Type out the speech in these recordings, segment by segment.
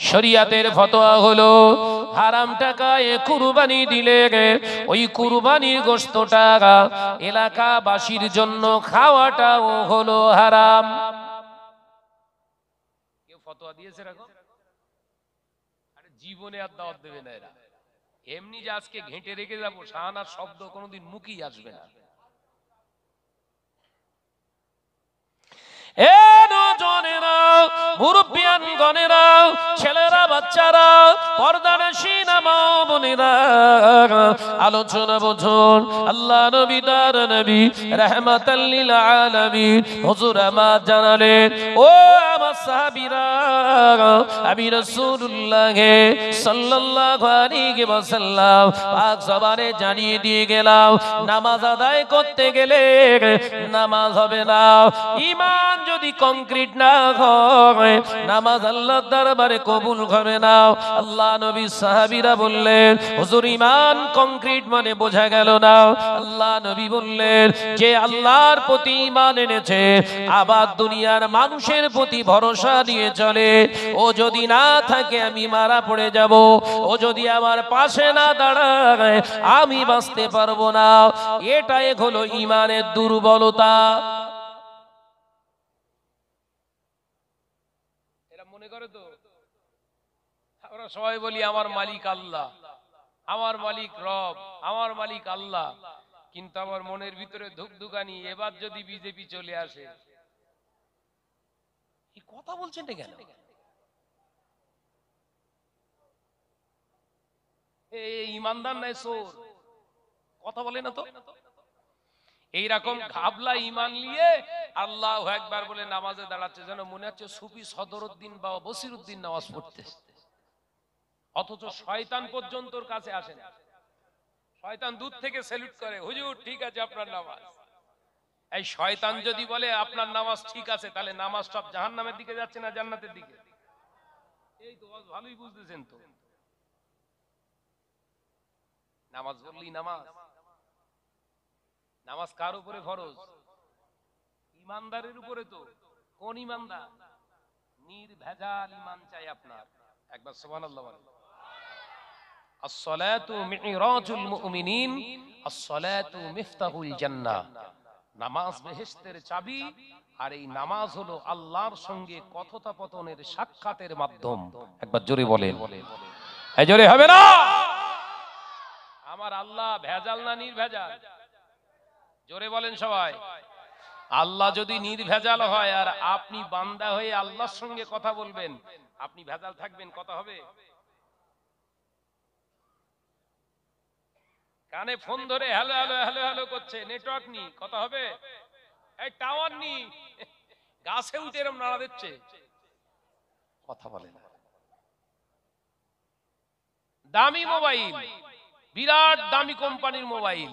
শরিয়াতের ফতোয়া হলো হারাম টাকায় কুরবানি দিলে ওই কুরবানির গোশতটা এলাকাবাসীর জন্য খাওয়াটাও হলো হারাম। কেউ ফতোয়া দিয়েছে রাখো, আরে জীবনে আর দাওয়াত দেবে না এরা। এমনি যে আজকে ঘেঁটে রেখে যাবো শাহানার শব্দ কোনোদিন মুখই আসবে না। মুরব্বিয়ানগণেরা, ছেলেরা, বাচ্চারা, পর্দানশীল মা বোনেরা, আলোচনা বুঝুন। আল্লাহ নবী তার নবী রাহমাতাল লিল আলামিন হুজুর আমার জানালেন, ও আমার সাহাবীরা, আমি রাসূলুল্লাহ সাল্লাল্লাহু আলাইহি ওয়াসাল্লাম পাক জবানে জানিয়ে দিয়ে গেলাম, নামাজ আদায় করতে গেলে নামাজ হবে না। ঈমান যদি কংক্রিট না হয় নামাজ আল্লাহর দরবারে কবুল হবে না। আল্লাহ নবী সাহাবীরা বললেন, হুজুর ঈমান কংক্রিট মানে বোঝা গেল না। আল্লাহ নবী বললেন, যে আল্লাহর প্রতি ঈমান এনেছে আবার দুনিয়ার মানুষের প্রতি ভরসা দিয়ে চলে, ও যদি না থাকে আমি মারা পড়ে যাব, ও যদি আমার পাশে না দাঁড়ায় আমি বাঁচতে পারবো না। এটাই হলো ঈমানের দুর্বলতা। আমরা সবাই বলি আমার মালিক আল্লাহ, আমার মালিক রব, আমার মালিক আল্লাহ, কিন্তু আমার মনের ভিতরে ধুকধুকানি, এবার যদি বিজেপি চলে আসে। কি কথা বলছেন কেন? এই ইমানদার নাই চোর, কথা বলে না তো। এইরকম ঘাবলা ঈমান নিয়ে আল্লাহু আকবার বলে নামাজে দাঁড়াচ্ছে, যেন মনে হচ্ছে সুফি সদরউদ্দিন বা বসিরউদ্দিন নামাজ পড়তে। অথচ শয়তান পর্যন্ত ওর কাছে আসে না। শয়তান দূর থেকে স্যালুট করে, হুজুর ঠিক আছে আপনার নামাজ। এই শয়তান যদি বলে আপনার নামাজ ঠিক আছে, তাহলে নামাজ সব জাহান্নামের দিকে যাচ্ছে না জান্নাতের দিকে? এই তো ভালোই বুঝতেছেন তো। নামাজ বললি নামাজ, নামাজ কার উপরে ফরজ? ইমানদারের উপরে। তো কোন ইমানদার? নির্ভেজাল ঈমান চাই আপনার। একবার সুবহানাল্লাহ বলেন। আস-সালাতু মিরাজুল মুমিনিন, আস-সালাতু মিফতাহুল জান্নাহ। নামাজ বেহেশতের চাবি, আর এই নামাজ হলো আল্লাহর সঙ্গে কথোপকথনের সাক্ষাতের মাধ্যম। একবার জোরে বলেন। এই জোরে হবে না? আমার আল্লাহ ভেজাল না নির্ভেজাল? জোরে বলেন সবাই। আল্লাহ যদি নির্ভেজাল হয় আর আপনি বান্দা হয়ে আল্লাহর সঙ্গে কথা বলবেন, আপনি ভেজাল থাকবেন? কথা হবে? কানে ফোন ধরে হ্যালো হ্যালো হ্যালো হ্যালো করছে, নেটওয়ার্ক নেই, কথা হবে? এই টাওয়ার নেই, গাছে উঠে এরকম নাড়া দিচ্ছে, কথা বলে না। দামি মোবাইল, বিরাট দামি কোম্পানির মোবাইল,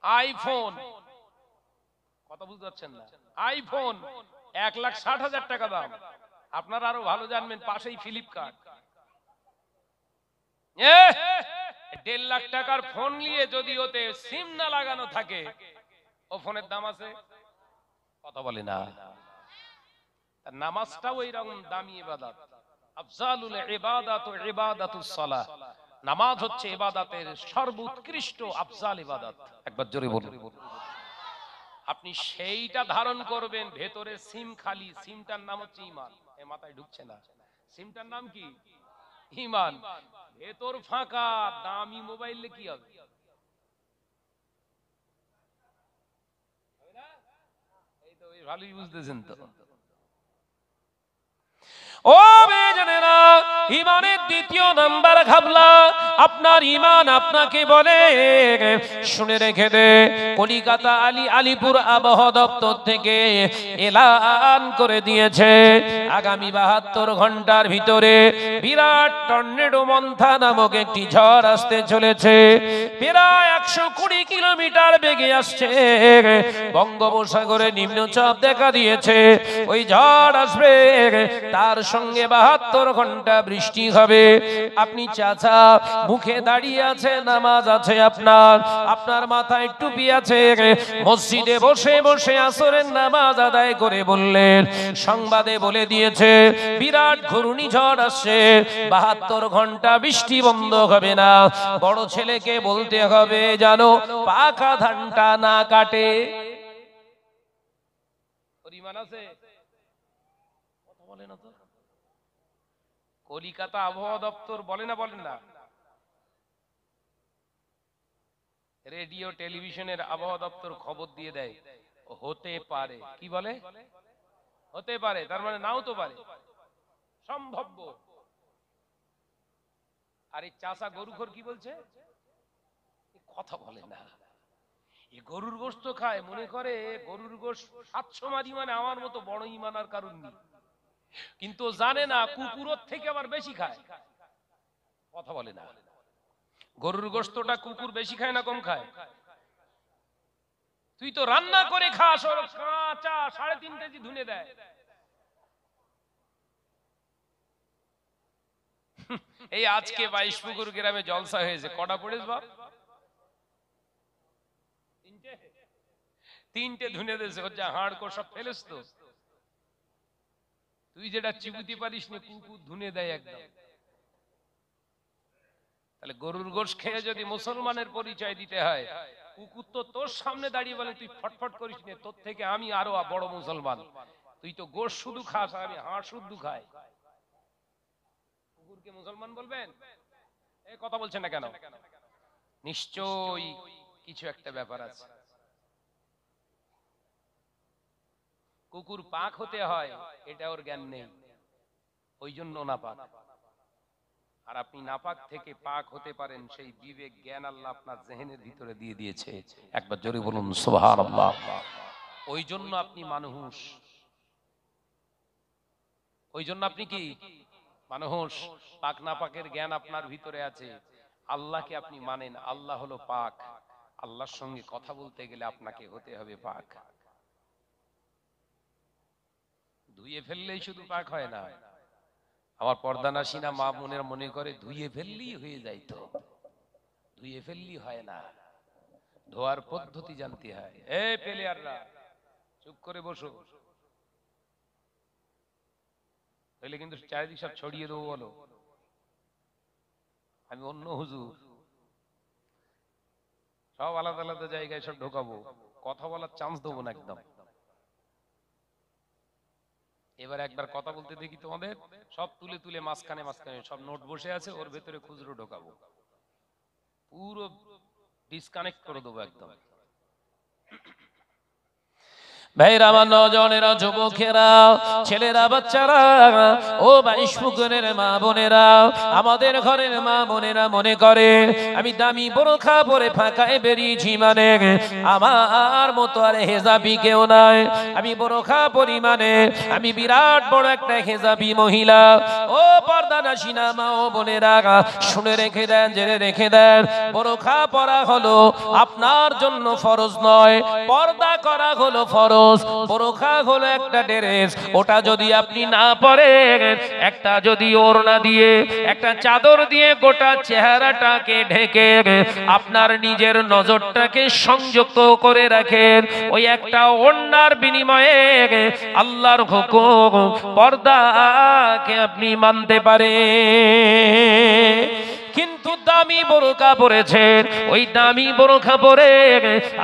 আইফোন, কথা বুঝতে পারছেন না? আইফোন 1,60,000 টাকা দাম। আপনারা আরো ভালো জানবেন, পাশেই ফ্লিপকার্ট। 1.5 লাখ টাকার ফোন নিয়ে যদি ওতে সিম না লাগানো থাকে, ও ফোনের দাম আছে? কথা বলে না। নামাজটাও এইরকম দামি ইবাদত। আফজালুল ইবাদাতু ইবাদাতুস সালাহ। নামাজ হচ্ছে ইবাদতের সর্বোৎকৃষ্ট আফজাল ইবাদত। একবার জোরে বলুন। আপনি সেইটা ধারণ করবেন, ভেতরে সিম খালি, সিমটার নাম হচ্ছে ঈমান। এ মাথায় ঢুকছে না। সিমটার নাম কি? ঈমান। ভেতর ফাঁকা, দামি মোবাইলে কি হবে? এই তো ভালোই বুঝতেছেন তো। ও বেজনেরা, ঈমানের দ্বিতীয় নাম্বার ঘাবলা আপনার ঈমান আপনাকে বলে, শুনে রেখে দে, কলিকাতা আলিপুর আবহাওয়া দপ্তর থেকে এলান করে দিয়েছে আগামী 72 ঘন্টার ভিতরে বিরাট টর্নেডো মন্থা নামক একটি ঝড় আসতে চলেছে। প্রায় 120 কিলোমিটার বেগে আসছে। বঙ্গোপসাগরে নিম্নচাপ দেখা দিয়েছে। ওই ঝড় আসবে, তার সঙ্গে 72 ঘন্টা বৃষ্টি হবে। আপনি চাচা মুখে দাঁড়িয়ে আছে, নামাজ আছে আপনার, আপনার মাথায় টুপি আছে, মসজিদে বসে বসে আসরের নামাজ আদায় করে বললেন, সংবাদে বলে দিয়েছে বিরাট ঘূর্ণিঝড় আসছে, 72 ঘন্টা বৃষ্টি বন্ধ হবে না। বড় ছেলেকে বলতে হবে জানো পাকা ধানটা না কাটে। পরিমাণ আছে কথা বলে না তো। কলিকাতা আবহাওয়া দপ্তর বলে না, বলেন না? রেডিও টেলিভিশনের আবহাওয়া দপ্তর খবর দিয়ে দেয় হতে পারে। কি বলে? হতে পারে, তার মানে নাও তো পারে, সম্ভাব্য। আর এই চাষা গরুখোর কি বলছে? কথা বলে না। এই গরুর গোশত খায়, মনে করে গরুর গোশত 700 মারি মানে আমার মতো বড় ঈমান আর কারণ নেই, কিন্তু জানে না কুকুরের থেকে আবার বেশি খায়। কথা বলে না। গরুর গোশতটা কুকুর বেশি খায় না কম খায়? তুই তো রান্না করে খাস, ওর কাঁচা 3.5 কেজি ধুনে দেয়। এই আজকে 22 পুকুর গ্রামে জলসা হয়েছে, কটা পড়েছ বাপ? 3টে ধুনে দিয়েছে, ওর যা হাড় কো সব ফেলেছ তো। তুই যেটা চিবুতে পারিস না কুকুর ধুনে দেয় একদম। তাহলে গরুর গোশ খেয়ে যদি মুসলমানের পরিচয় দিতে হয়, কুকুর তো তোর সামনে দাঁড়িয়ে বলে তুই ফটফট করিস না, তোর থেকে আমি আরো বড় মুসলমান। তুই তো গোশ শুধু খাস, আর আমি হাড় শুধু খাই। কুকুরকে মুসলমান বলবেন? এই কথা বলছেন না কেন? নিশ্চয়ই কিছু একটা ব্যাপার আছে। কুকুর পাক হতে হয় এটা ওর জ্ঞান নেই, ওই জন্য নাপাক। আর আপনি নাপাক থেকে পাক হতে পারেন, সেই বিবেক জ্ঞান আল্লাহ আপনার জেহেনের ভিতরে দিয়ে দিয়েছে। একবার জোরে বলুন সুবহানাল্লাহ। ওই জন্য আপনি মানুষ, ওই জন্য আপনি কি মানুষ। পাক নাপাকের জ্ঞান আপনার ভিতরে আছে। আল্লাহকে আপনি মানেন, আল্লাহ হলো পাক। আল্লাহর সঙ্গে কথা বলতে গেলে আপনাকে হতে হবে পাক। ধুয়ে ফেললেই শুধু পাক হয় না। আমার পর্দানাসীনা মা বোনেরা মনে করে ধুয়ে ফেললেই হয়ে যাইতো। ধুয়ে ফেললেই হয় না, ধোয়ার পদ্ধতি জানতে হয়। এই প্লেয়াররা চুপ করে বসো, তাহলে কিন্তু চারিদিক সব ছড়িয়ে দেবো। বলো আমি অন্য হুজুর, সব আলাদা আলাদা জায়গায় সব ঢোকাবো, কথা বলার চান্স দেবো না একদম। এবার একবার কথা বলতে দেখি তোমাদের, সব তুলে তুলে মাঝখানে মাঝখানে সব নোট বসে আছে, ওর ভেতরে খুচরো ঢোকাবো, পুরো ডিসকানেক্ট করে দেবো একদম। ভাইরা আমার, নজনেরা, যুবকেরা, ছেলেরা, বাচ্চারা, ও 22 পুকুরের মা বোনেরা, আমাদের ঘরের মা বোনেরা মনে করে আমি দামি বোরখা পরে ফাঁকায় বেরিয়েছি মানে আমার মতো আর হেজাবি কেউ নাই। আমি বোরখা পরিমাণে আমি বিরাট বড় একটা হেজাবি মহিলা। ও পর্দানাসীনা মা ও বোনেরা, শুনে রেখে দেন, জেনে রেখে দেন, বোরখা পরা হলো আপনার জন্য ফরজ নয়, পর্দা করা হলো ফরজ। বোরখা হলো একটা ড্রেস, ওটা যদি আপনি না পরেন, একটা যদি ওড়না দিয়ে একটা চাদর দিয়ে গোটা চেহারাটাকে ঢেকে আপনার নিজের নজরটাকে সংযুক্ত করে রাখেন, ওই একটা ওড়নার বিনিময়ে আল্লাহর হুকুম পর্দাকে আপনি মানতে পারেন। কিন্তু দামি বোরখা পরেছেন, ওই দামি বোরখা পরে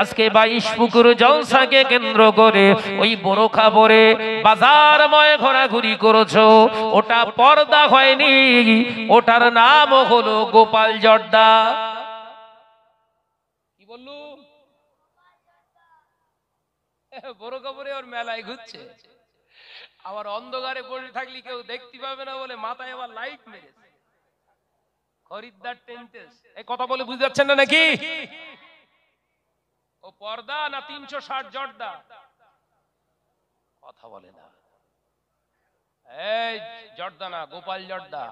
আজকে 22 পুকুর জলসাকে কেন্দ্র করে ওই বোরখা পরে বাজারময় ঘোরাঘুরি করেছো, ওটা পর্দা হয়নি, ওটার নাম হলো গোপাল জর্দা। কি বললু? বোরখা পরে ওর মেলায় ঘুরছে, আবার অন্ধকারে বসে থাকলে কেউ দেখতে পাবে না বলে মাথায় আবার লাইট মেরেছে। খরিদ্দার টেন্টেস, এই কথা বলে বুঝতে যাচ্ছেন না নাকি? ও পর্দা না 360 জর্দা? কথা বলে না। এই জর্দা না, গোপাল জর্দা।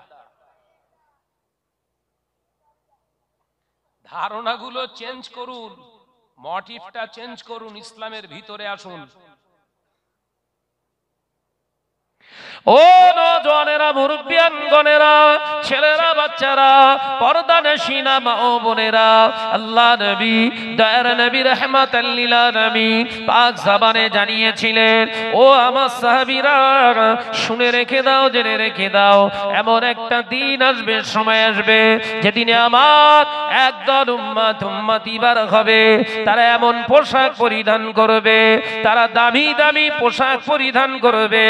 ধারণাগুলো চেঞ্জ করুন, মোটিভটা চেঞ্জ করুন, ইসলামের ভিতরে আসুন। ও নওজোয়ানেরা, মুরব্বিয়ানগণেরা, ছেলেরা, বাচ্চারা, পর্দানশীনা মা ও বোনেরা, আল্লাহ নবী, দয়ার নবী রাহমাতাল লিল আলামিন পাক জবানে জানিয়েছিলেন, ও আমার সাহাবীরা, শুনে রেখে দাও, জেনে রেখে দাও, এমন একটা দিন আসবে, সময় আসবে, যেদিনে আমার একদল উম্মতি বার হবে, তারা এমন পোশাক পরিধান করবে, তারা দামি দামি পোশাক পরিধান করবে,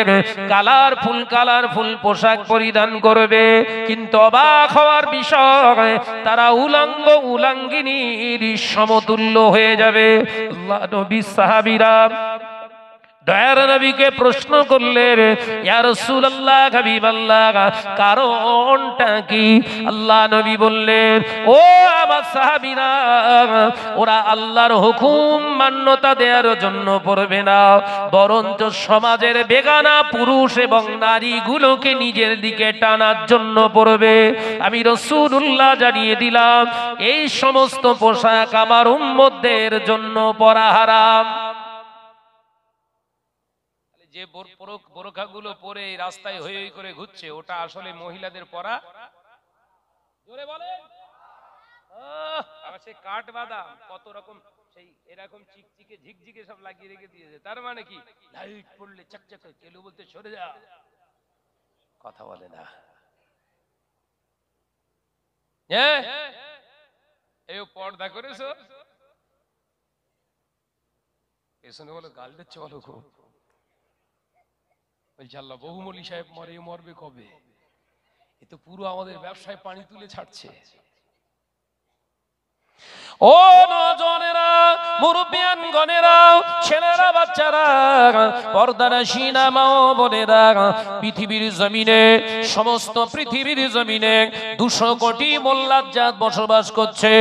কালারফুল পোশাক পরিধান করবে, কিন্তু অবাক হওয়ার বিষয়, তারা উলঙ্গ উলঙ্গিনীর সমতুল্য হয়ে যাবে। আল্লাহ নবী সাহাবীরা দয়ার নবীকে প্রশ্ন করলেন, ইয়া রাসূলুল্লাহ, হাবিবাল্লাহ, কারণটা কি? আল্লাহ নবী বললেন, ও আমার সাহাবীরা, ওরা আল্লাহর হুকুম মান্যতা দেওয়ার জন্য পড়বে না, বরঞ্চ সমাজের বেগানা পুরুষ এবং নারীগুলোকে নিজের দিকে টানার জন্য পড়বে। আমি রাসূলুল্লাহ জানিয়ে দিলাম, এই সমস্ত পোশাক আমার উম্মতদের জন্য পরা হারাম। যে বোরখাগুলো পরে রাস্তায় হই হই করে ঘুরছে, ওটা আসলে মহিলাদের পরা। জোরে বলেন। সে কাঠ বাদাম কত রকম, সেই এরকম চিকচিকে ঝিকঝিকে সব লাগিয়ে রেখে দিয়েছে, তার মানে কি লাইট পড়লে চকচক, কেলু বলতে সরে যা, কথা বলে না। এই পর্দা করেছো, পেছনে বলো গাল দিচ্ছে, বলো খুব আল্লাহ, বহুমলি সাহেব মরে, মরবে কবে? এ তো পুরো আমাদের ব্যবসায় পানি তুলে ছাড়ছে। ও নওজোয়ানেরা, মুরব্বিয়ানগণেরা, ছেলেরা, বাচ্চারা, পর্দানশীনা মা ও বোনেরা, পৃথিবীর জমিনে, সমস্ত পৃথিবীর জমিনে 200 কোটি মোল্লাদ জাত বসবাস করছে।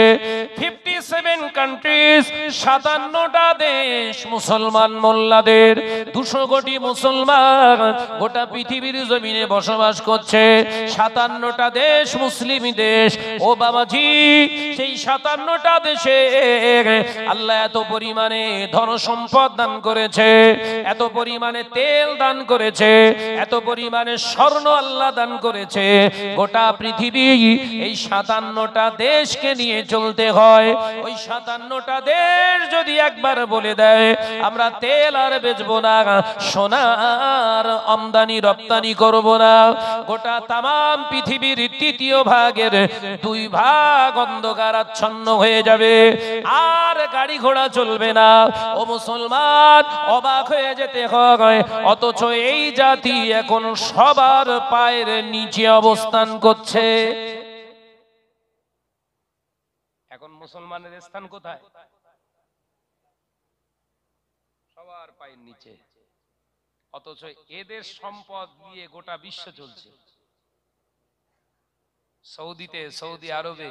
57 কান্ট্রিজ, 57টা দেশ মুসলমান মোল্লাদের, 200 কোটি মুসলমান গোটা পৃথিবীর জমিনে বসবাস করছে। 57টা দেশ মুসলিম দেশ। ও বাবাজি, সেই 57টা দেশে আল্লাহ এত পরিমাণে ধন সম্পদ দান করেছে, এত পরিমাণে তেল দান করেছে, এত পরিমাণে স্বর্ণ আল্লাহ দান করেছে। গোটা পৃথিবী এই 57টা দেশকে নিয়ে চলতে হয়। ওই 57টা দেশ যদি একবার বলে দেয় আমরা তেল আর বেচবো না, সোনার আমদানি রপ্তানি করব না, গোটা তামাম পৃথিবীর 3য় ভাগের 2 ভাগ অন্ধকার আচ্ছন্ন হয়ে যাবে, আর গাড়ি ঘোড়া চলবে না। ও মুসলমান, অবাক হয়ে যেতে হয়, অথচ এই জাতি এখন সবার পায়ের নিচে অবস্থান করছে। এখন মুসলমানের স্থান কোথায়? সবার পায়ের নিচে। অথচ এদের সম্পদ দিয়ে গোটা বিশ্ব চলছে। সৌদিতে, সৌদি আরবে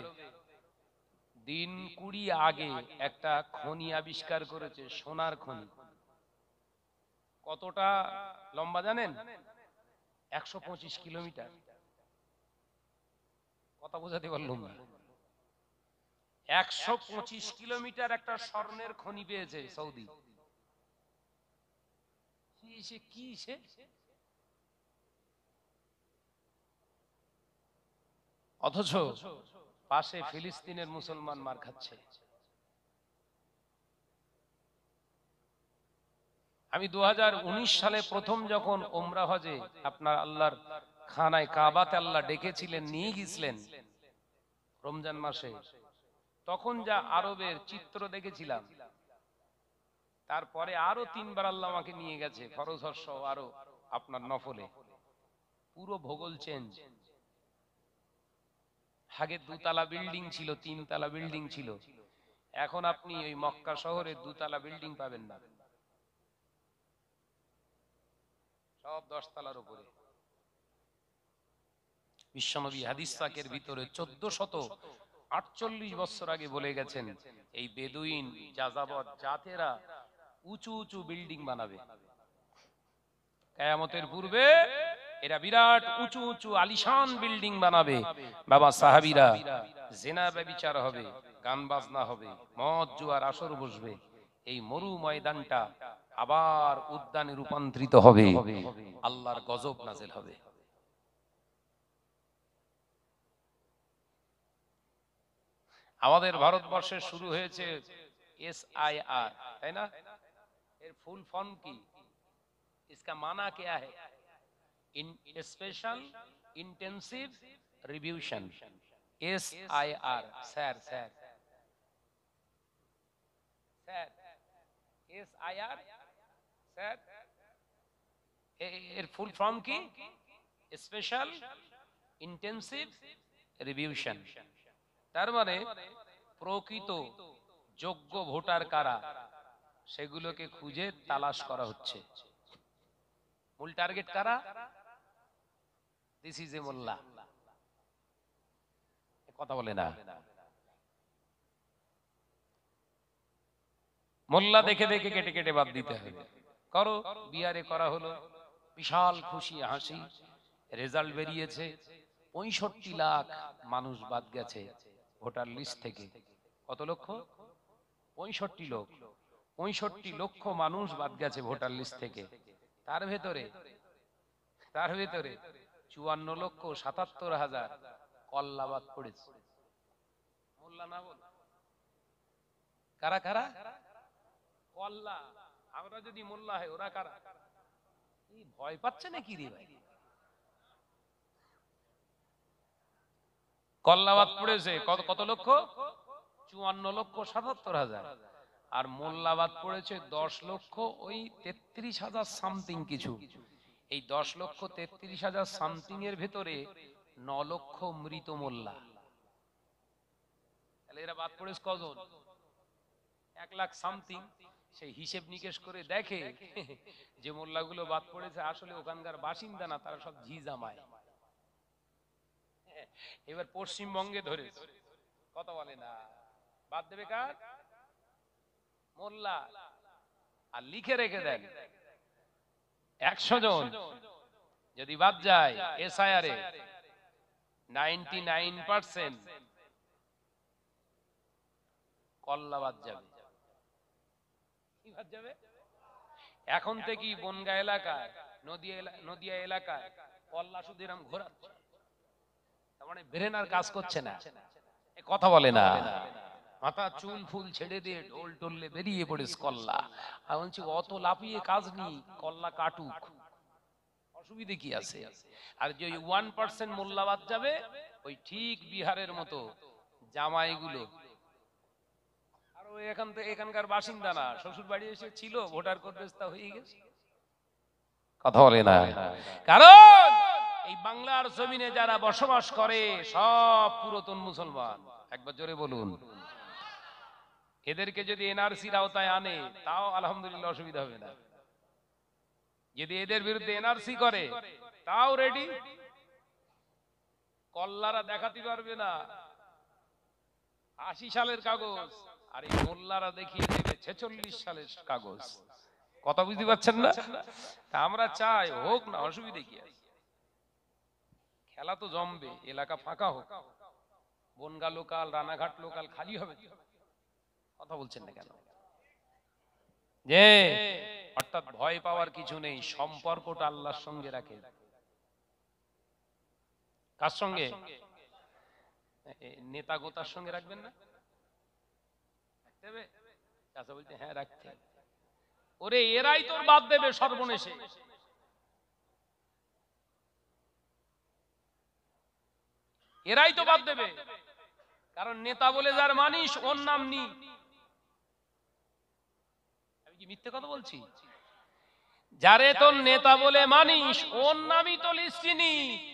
দিন 20 আগে একটা খনি আবিষ্কার করেছে, সোনার খনি। কতটা লম্বা জানেন? 125 কিলোমিটার। কথা বোঝাতে পারলাম না। 125 কিলোমিটার একটা স্বর্ণের খনি পেয়েছে সৌদি। কি সে অথচ পাশে ফিলিস্তিনের মুসলমান মার খাচ্ছে। আমি 2019 সালে প্রথম যখন ওমরা হজে আপনার আল্লাহর খানায় কাবাতে আল্লাহ ডেকেছিলেন, নিয়ে গিয়েছিলেন রমজান মাসে, তখন যা আরবের চিত্র দেখেছিলাম, তারপরে আরো 3 বার আল্লাহ আমাকে নিয়ে গেছে ফরজ হজ সহ আরো আপনার নফলে। পুরো ভূগোল চেঞ্জ। আগে 2 তলা বিল্ডিং ছিল, 3 তলা বিল্ডিং ছিল, এখন আপনি ওই মক্কা শহরে 2 তলা বিল্ডিং পাবেন না, সব 10 তলার উপরে। বিশ্বনবী হাদিস পাকের ভিতরে 1448 বছর আগে বলে গেছেন, এই বেদুইন যাযাবর জাতেরা উঁচু উঁচু বিল্ডিং বানাবে। কিয়ামতের পূর্বে এরা বিরাট উঁচু উঁচু আলিশান বিল্ডিং বানাবে। বাবা সাহাবীরা, জিনা ব্যভিচার হবে, গান বাজনা হবে, মদ জুয়ার আসর বসবে। এই মরু ময়দানটা আবার উদ্যানে রূপান্তরিত হবে, আল্লাহর গজব নাযিল হবে। আমাদের ভারতবর্ষে শুরু হয়েছে SIR, তাই না? এর ফুল ফর্ম কি? इसका माना क्या है? Special intensive revision, SIR। Sir sir sir SIR sir, এর ফুল ফর্ম কি? Special intensive revision. তার মানে প্রকৃত যোগ্য ভোটার কারা সেগুলোকে খুঁজে তালাশ করা হচ্ছে। মূল টার্গেট কারা? দিস ইজ এ মোল্লা। কথা বলে না। মোল্লা দেখে দেখে কেটে কেটে বাদ দিতে হবে। করো, বিহারে করা হলো, বিশাল খুশি হাসি, রেজাল্ট বেরিয়েছে, 65 লাখ মানুষ বাদ গেছে ভোটার লিস্ট থেকে। কত লক্ষ? 65 লোক। 65 লক্ষ মানুষ বাদ গেছে ভোটার লিস্ট থেকে। তার ভেতরে 54,77,000 কল্লা বাদ পড়েছে। মোল্লা না বল, কারা কারা? কল্লা। আমরা যদি মোল্লা হয়, ওরা কারা? ভয় পাচ্ছে নাকি রে ভাই? কল্লা বাদ পড়েছে কত লক্ষ? 54,77,000। আর মোল্লা বাদ পড়েছে 10 লক্ষ ওই 33,000 সামথিং কিছু। এই 10 লক্ষ 33,000 সামথিং এর ভেতরে 9 লক্ষ মৃত মোল্লা। তাহলে এরা বাদ পড়েছে কজন? 1 লাখ সামথিং। সেই হিসেব নিকেশ করে দেখে যে মোল্লাগুলো বাদ পড়েছে আসলে ওখানকার বাসিন্দা না, তারা সব ঝি জামায়। এবার পশ্চিমবঙ্গে ধরে কথা বলে না, বাদ দেবে কার? মোল্লা। আর লিখে রেখে দেন 100 জন যদি বাদ যায় SIR এ, 99% কল্লা বাদ যাবে। কি বাদ যাবে? এখন থেকে বনগা এলাকায়, নদিয়া এলাকায় কল্লা শুধু এরকম ঘোরাচ্ছে, তার মানে ব্রেন আর কাজ করছে না। কথা বলে না। মাথা চুল ফুল ছেড়ে দিয়ে ঢোল টোলে বেরিয়ে পড়েছে কল্লা। আর বলছি অত লাফিয়ে কাজ নেই, কল্লা কাটুক, অসুবিধে কি আছে? আর যে 1% মোল্লা বাদ যাবে, ওই ঠিক বিহারের মতো জামাইগুলো, আর ওই এখানকার বাসিন্দা না, শ্বশুর বাড়ি এসে ছিল, ভোটার করতে হয়ে গেছে। কথা বলে না। কারণ এই বাংলার জমিনে যারা বসবাস করে সব পুরাতন মুসলমান। একবার জোরে বলুন। এদেরকে যদি NRCর আওতায় আনে তাও আলহামদুলিল্লাহ অসুবিধা হবে না। যদি এদের বিরুদ্ধে NRC করে তাও রেডি। কল্লারা দেখাতে পারবে না 80 সালের কাগজ, আর এই মোল্লারা দেখিয়ে দেবে 46 সালের কাগজ। কথা বুঝতে পারছেন না? তা আমরা চাই হোক না, অসুবিধা কি আছে? খেলা তো জমবে, এলাকা ফাঁকা হোক, বনগা লোকাল, রানাঘাট লোকাল খালি হবে। কথা বলছেন না কেন? যে অর্থাৎ ভয় পাওয়ার কিছু নেই, সম্পর্কটা আল্লাহর সঙ্গে রাখে। কার সঙ্গে? নেতা গোতার সঙ্গে রাখবেন না? রাখতে হবে? চাচা বলতে হ্যাঁ রাখতে। ওরে এরাই তোর বাদ দেবে সর্বনেশে। এরাই তো বাদ দেবে, কারণ নেতা বলে যার মানিস ওর নাম নি। আমি কি মিথ্যে কথা বলছি? যারে তোর নেতা বলে মানিস ওর নামই তো লিস্টি নি,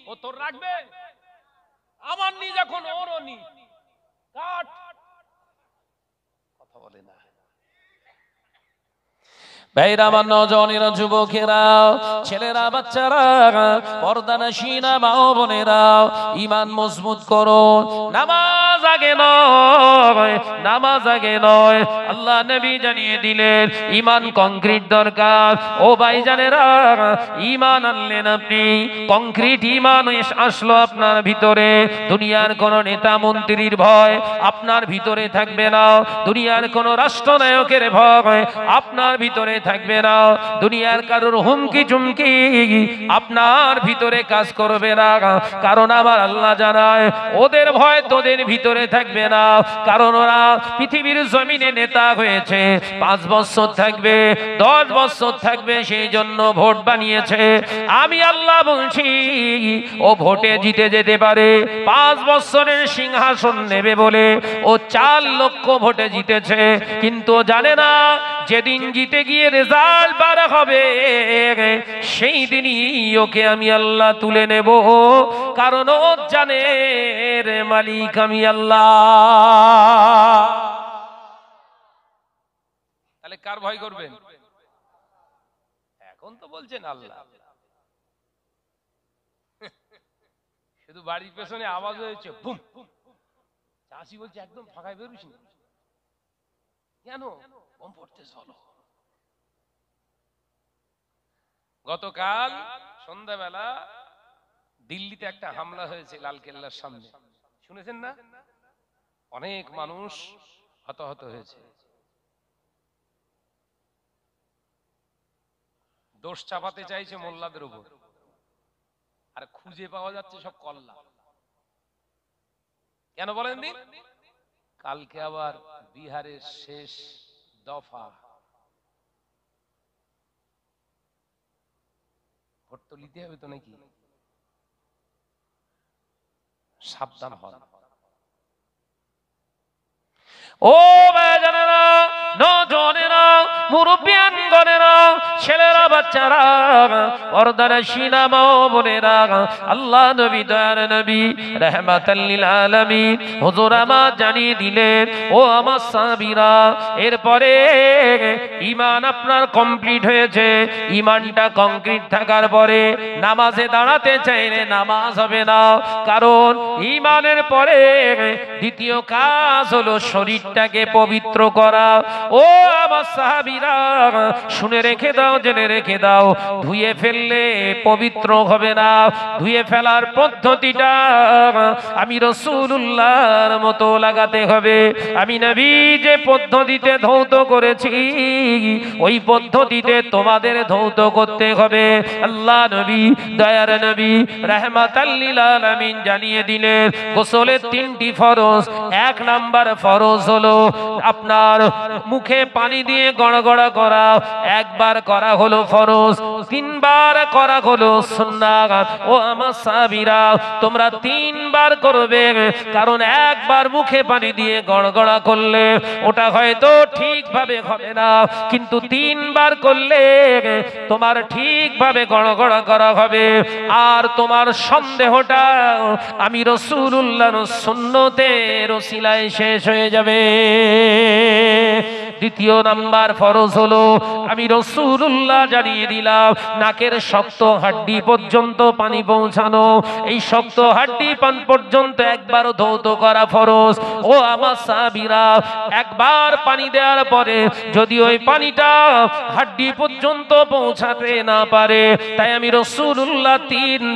ও তোর রাখবে? আমার নি যখন ওরও নি, কাট। কথা বলে না। ভাইরা আমার, নজনেরা, যুবকেরা, ছেলেরা, বাচ্চারা, পর্দানশীনা মা ও বোনেরা, ঈমান মজবুত করো। নামাজ আগে নয়, নামাজ আগে নয়। আল্লাহ নবী জানিয়ে দিলেন ঈমান কংক্রিট দরকার। ও ভাইজানেরা, ঈমান আনলেন আপনি, কংক্রিট ঈমান আসলো আপনার ভিতরে। দুনিয়ার কোন নেতা মন্ত্রীর ভয় আপনার ভিতরে থাকবে না, দুনিয়ার কোন রাষ্ট্রনায়কের ভয় আপনার ভিতরে থাকবে না, দুনিয়ার কারোর হুমকি চুমকি আপনার ভিতরে কাজ করবে না, কারণ আমার আল্লাহ জানায় ওদের ভয় তোদের ভিতরে থাকবে না, কারণ ওরা পৃথিবীর জমিনে নেতা হয়েছে, 5 বছর থাকবে 10 বছর থাকবে, সেই জন্য ভোট বানিয়েছে। আমি আল্লাহ বলছি ও ভোটে জিতে যেতে পারে, 5 বছরের সিংহাসন নেবে বলে ও 4 লক্ষ ভোটে জিতেছে, কিন্তু জানে না যেদিন জিতে গিয়ে রেজাল্ট বার হবে সেই দিনই ওকে আমি আল্লাহ তুলে নেব, কারণ ও জানে রে মালিক আমি আল্লাহ। তাহলে কার ভয় করবেন? এখন তো বলছেন আল্লাহ। শুধু বাড়ির পেছনে আওয়াজ হয়েছে বুম, চাষি বলছে একদম ফাঁকায় বেরোস না, কেন বম পড়তে চলো। গতকাল সন্ধ্যাবেলা দিল্লিতে একটা হামলা হয়েছে লালকেল্লার সামনে, শুনেছেন না? অনেক মানুষ হতাহত হয়েছে। দোষ চাপাতে চাইছে মোল্লাদের উপর, আর খুঁজে পাওয়া যাচ্ছে সব কল্লা। কেন বলেন দিন? কালকে আবার বিহারের শেষ দফা, ভোট তো নিতে হবে তো নাকি? সাবধান হন। ও ভাইজানেরা, নজনেরা, মুরব্বিয়ানগণেরা, ছেলেরা, বাচ্চারা, পর্দানশীনা মা বোনেরা, আল্লাহ নবী দয়ার নবী রাহমাতাল লিল আলামিন হুজুর আমার জানিয়ে দিলেন, ও আমার সাহাবীরা, এরপরে ঈমান আপনার কমপ্লিট হয়েছে। ঈমানটা কমপ্লিট থাকার পরে নামাজে দাঁড়াতে চাইলে নামাজ হবে না, কারণ ঈমানের পরে দ্বিতীয় কাজ হলো শরীরটাকে পবিত্র করা। ও আমার সাহাবীরা, শুনে রেখে দাও, জেনে রেখে দাও, ধুয়ে ফেললে পবিত্র হবে না। ধুয়ে ফেলার পদ্ধতিটা আমি রাসূলুল্লাহর মতো লাগাতে হবে। আমি নবী যে পদ্ধতিতে ধৌত করেছি ওই পদ্ধতিতে তোমাদের ধৌত করতে হবে। আল্লাহ নবী দয়ার নবী রাহমাতাল লিল আলামিন জানিয়ে দিলেন গোসলের 3টি ফরজ। 1 নাম্বার ফরজ হলো আপনার মুখে পানি দিয়ে গড়গড়া করা, 1 বার করা হলো ফরজ, 3 বার করা হলো সুন্নাত। ও আমার সাহাবীরা, তোমরা 3 বার করবে, কারণ 1 বার মুখে পানি দিয়ে গড়গড়া করলে ওটা হয়তো ঠিকভাবে হবে না, কিন্তু 3 বার করলে তোমার ঠিকভাবে গড়গড়া করা হবে। আর তোমার সন্দেহটা আমি রাসূলুল্লাহর সুন্নতের ওসিলায় শেষ হয়ে যাবে। 2 নাম্বার ফরজ হলো আমি রাসূলুল্লাহ জানিয়ে দিলাম নাকের শক্ত হাড্ডি পর্যন্ত পানি পৌঁছানো। এই শক্ত হাড্ডি পান পর্যন্ত 1 বার ধৌত করা ফরজ। ও আমার সাহাবীরা, 1 বার পানি দেওয়ার পরে যদি ওই পানিটা হাড্ডি পর্যন্ত পৌঁছাতে না পারে, তাই আমি রাসূলুল্লাহ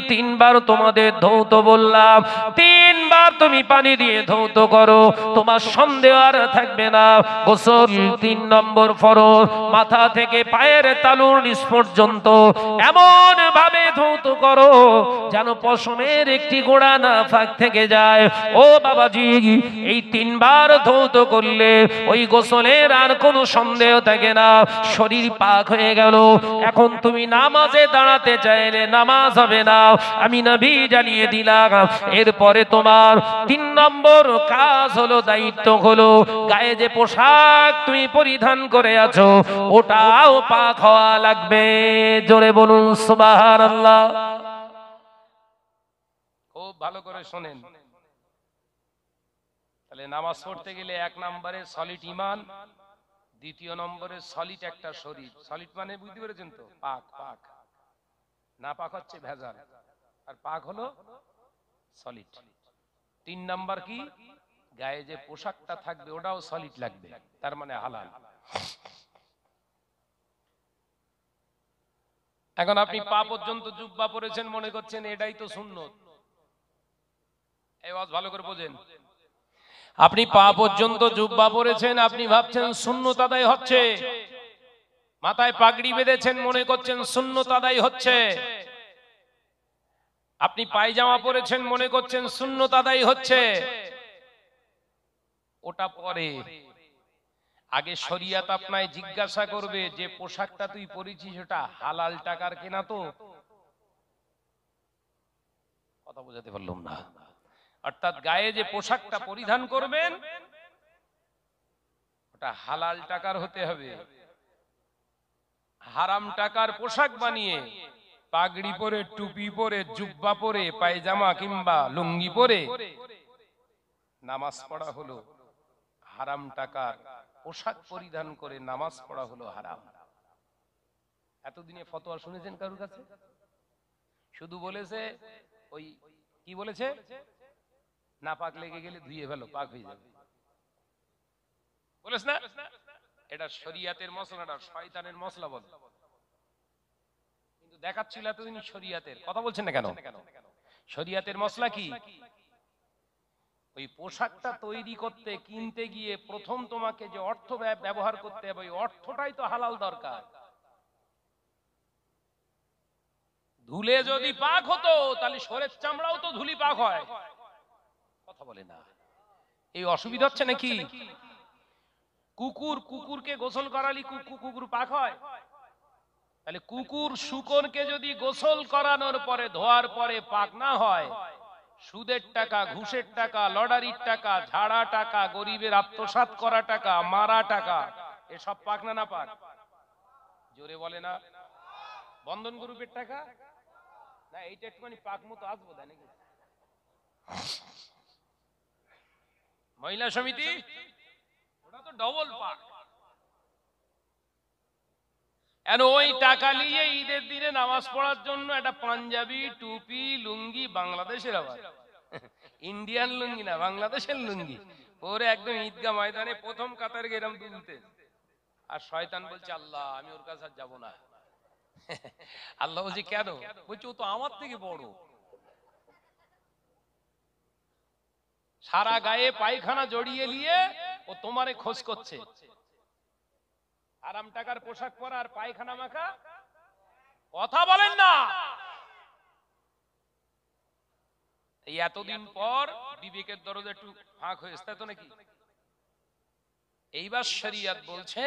3 বার তোমাদের ধৌত বললাম। 3 বার তুমি পানি দিয়ে ধৌত করো, তোমার সন্দেহ আর থাকবে না। গোসল 3 নম্বর ফরজ, মাথা থেকে পায়ের তালুর নিচ পর্যন্ত এমন ভাবে ধৌত করো যেন পশমের একটি গোড়া না ফাঁক থেকে যায়। ও বাবাজি, এই 3 বার ধৌত করলে ওই গোসলের আর কোনো সন্দেহ থাকে না, শরীর পাক হয়ে গেল। এখন তুমি নামাজে দাঁড়াতে চাইলে নামাজ হবে না, আমি নবী জানিয়ে দিলাম। এরপরে তোমার 3 নম্বর কাজ হলো, দায়িত্ব হলো গায়ে যে পোশাক তুমি পরিধান করে আছো ওটাও পাক হওয়া লাগবে। জোরে বলুন সুবহানাল্লাহ। খুব ভালো করে শুনেন। তাহলে নামাজ পড়তে গেলে 1 নম্বরে সলিড ঈমান, 2 নম্বরে সলিড একটা শরীর। সলিড মানে বুঝতে পেরেছেন তো? পাক। পাক না পাক হচ্ছে ভেজাল, আর পাক হলো সলিড। 3 নাম্বার কি? গায়ে যে পোশাকটা থাকবে ওটাও সলিড লাগবে, তার মানে হালাল। এখন আপনি পা পর্যন্ত জুব্বা পরেছেন, মনে করছেন এটাই তো সুন্নত। এই ওয়াজ ভালো করে বোঝেন। আপনি পা পর্যন্ত জুব্বা পরেছেন, আপনি ভাবছেন সুন্নত আদায় হচ্ছে। মাথায় পাগড়ি বেঁধেছেন, মনে করছেন সুন্নত আদায় হচ্ছে। আপনি পায়জামা পরেছেন, মনে করছেন সুন্নত আদায় হচ্ছে। ওটা পরে। আগে শরিয়াত আপনায় জিজ্ঞাসা করবে যে পোশাকটা তুই পরেছিস ওটা হালাল টাকার কেনা তো? কথা বোঝাতে পারলাম না। অর্থাৎ গায়ে যে পোশাকটা পরিধান করবেন ওটা হালাল টাকার হতে হবে। হারাম টাকার পোশাক বানিয়ে পাগড়ি পরে, টুপি পরে, জুব্বা পরে, পায়জামা কিংবা লুঙ্গি পরে নামাজ পড়া হলো হারাম টাকার পোশাক পরিধান করে নামাজ পড়া হলো হারাম। এতদিনে ফতোয়া শুনেছেন কারোর কাছে? শুধু বলেছে ওই কি বলেছে, না পাক লেগে গেলে ধুয়ে ফেলো, পাক হয়ে যাবে, বলেছ না? এটা শরিয়াতের মশলাটা শয়তানের মশলা বলে, কিন্তু দেখাচ্ছিল এতদিন শরিয়াতের। কথা বলছেন না কেন? শরিয়াতের মশলা কি? ওই পোশাকটা তৈরি করতে, কিনতে গিয়ে প্রথম তোমাকে যে অর্থ ব্যবহার করতে হবে ওই অর্থটাই তো হালাল দরকার। ধুলে যদি পাক হতো তাহলে শরীরের চামড়াও তো ধুলি পাক হয়। কথা বলে না। এই অসুবিধা হচ্ছে নাকি? কুকুরকে গোসল করালি কুকুর পাক হয়? তাহলে কুকুর শুকরকে যদি গোসল করানোর পরে ধোয়ার পরে পাক না হয়, সুদের টাকা, ঘুষের টাকা, লটারির টাকা, ঝাড়া টাকা, গরিবের আত্মসাৎ করা টাকা, মারা টাকা, এসব পাক না? না পাক? জোরে বলে না। বন্ধন গ্রুপের টাকা না, এইটা একটুখানি পাক মতো আসবো তাই নাকি? মহিলা সমিতি ওটা তো ডবল পাক। ওই টাকা নিয়ে ঈদের দিনে নামাজ পড়ার জন্য একটা পাঞ্জাবি, টুপি, লুঙ্গি, বাংলাদেশের আবার ইন্ডিয়ান লুঙ্গি না, বাংলাদেশের লুঙ্গি পরে একদম ঈদগাহ ময়দানে প্রথম কাতারে গেলাম দুলতে। আর শয়তান বলছে আল্লাহ আমি ওর কাছে আর যাবো না। আল্লাহ বলছে কেন? বলছে ও তো আমার থেকে বড়। সারা গায়ে পায়খানা জড়িয়ে নিয়ে ও তোমারে খোঁজ করছে। আরাম টাকার পোশাক পরা আর পায়খানা মাখা, কথা বলেন না। এই এতদিন পর বিবেকের দরজা একটু ফাঁক হয়েছে তো নাকি? এইবার শরিয়ত বলছে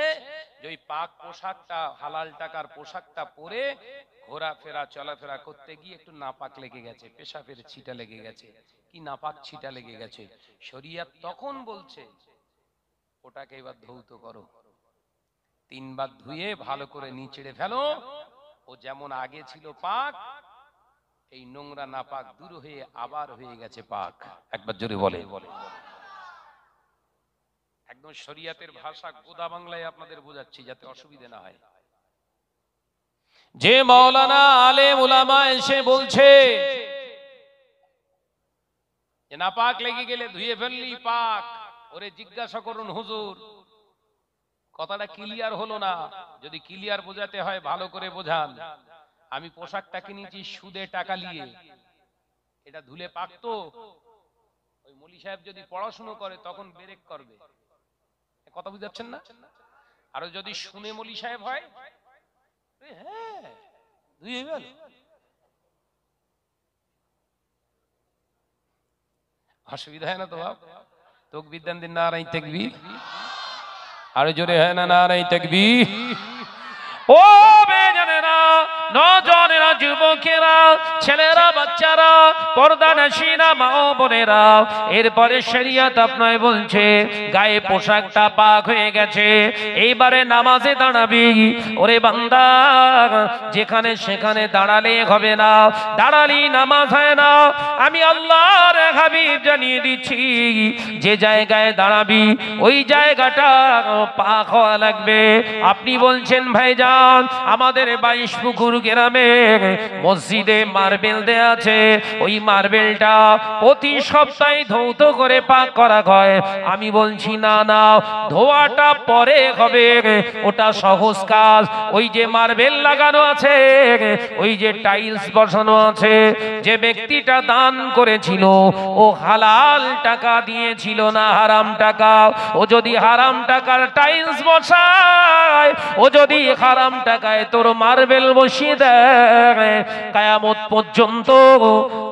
যে ওই পাক পোশাকটা, হালাল টাকার পোশাকটা পরে ঘোরাফেরা চলাফেরা করতে গিয়ে একটু নাপাক লেগে গেছে, পেশাবের ছিটা লেগে গেছে, কি নাপাক ছিটা লেগে গেছে, শরিয়ত তখন বলছে ওটাকে এবার ধৌত করো, 3 বার ধুয়ে ভালো করে নিচড়ে ফেলো। ও যেমন আগে ছিল পাক, এই নোংরা নাপাক দূর হয়ে আবার হয়ে গেছে পাক। একবার জোরে বলে। একদম শরিয়াতের ভাষা গোদা বাংলায় আপনাদের বোঝাচ্ছি যাতে অসুবিধা না হয়। যে মাওলানা আলেম উলামা এসে বলছে যে নাপাক লেগে গেলে ধুয়ে ফেললি পাক, ওরে জিজ্ঞাসা করুন হুজুর কথাটা ক্লিয়ার হলো না, যদি ক্লিয়ার বোঝাতে হয় ভালো করে বোঝান। আমি পোশাকটা কিনেছি সুদে টাকা নিয়ে, এটা ধুলে পাক তো? ওই মৌলী সাহেব যদি পড়াশুনো করে তখন ব্রেক করবে, কথা বুঝাচ্ছেন না? আর যদি শুনে মৌলী সাহেব হয়, হ্যাঁ ধুয়ে গেল, অসুবিধা হয় না তো? বাপ তাকবীর দেন, দিন নারায়ে তাকবীর, আর জোরে হয় না নারায়ে তাকবীর। ও বেজানেরা, নওজওয়ানেরা, যুবকেরা, ছেলেরা, বাচ্চারা, পর্দানশীনা মা ও বোনেরা, এরপরে শরিয়ত আপনায় বলছে গায়ে পোশাকটা পাক হয়ে গেছে, এইবারে নামাজে দাঁড়াবি। ওরে বান্দা, যেখানে সেখানে দাঁড়ালে হবে না, দাঁড়ালি নামাজ হয় না। আমি আল্লাহর হাবিব জানিয়ে দিচ্ছি, যে জায়গায় দাঁড়াবি ওই জায়গাটা পাক হওয়া লাগবে। আপনি বলছেন ভাইজান আমাদের 22 পুকুর গ্রামে মসজিদে মার্বেল দেয়া আছে, ওই মার্বেলটা প্রতি সপ্তাহে ধৌত করে পাক করা হয়। আমি বলছি না না, ধোয়াটা পরে হবে, ওটা সহজ কাজ। ওই যে মার্বেল লাগানো আছে, ওই যে টাইলস বসানো আছে, যে ব্যক্তিটা দান করেছিল ও হালাল টাকা দিয়েছিল না হারাম টাকা? ও যদি হারাম টাকার টাইলস বসায়, ও যদি হারাম টাকায় তোর মার্বেল বসিয়ে দেয়, কিয়ামত পর্যন্ত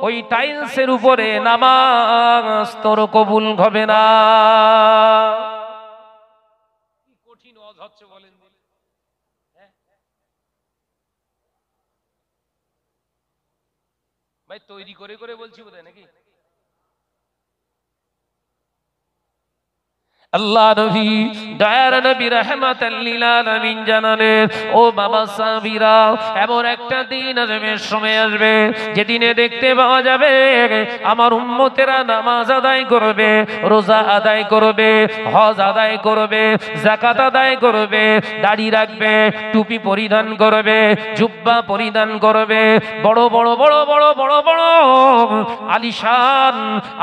ওই টাইলসের উপরে নামাজ তোর কবুল হবে না। কি কঠিন ওয়াজ হচ্ছে বলেন। ভাই তৈরি করে করে বলছি বোধহয় নাকি? আল্লাহ নবী দয়ার নবী রাহমাতাল লিল আলামিন জানালেন, ও বাবা সাহাবীরা, এমন একটা দিন আসবে, সময় আসবে, যেদিনে দেখতে পাওয়া যাবে আমার উম্মতেরা নামাজ আদায় করবে, রোজা আদায় করবে, হজ আদায় করবে, যাকাত আদায় করবে, দাড়ি রাখবে, টুপি পরিধান করবে, জুব্বা পরিধান করবে, বড় বড় বড় বড় বড় বড় আলিশান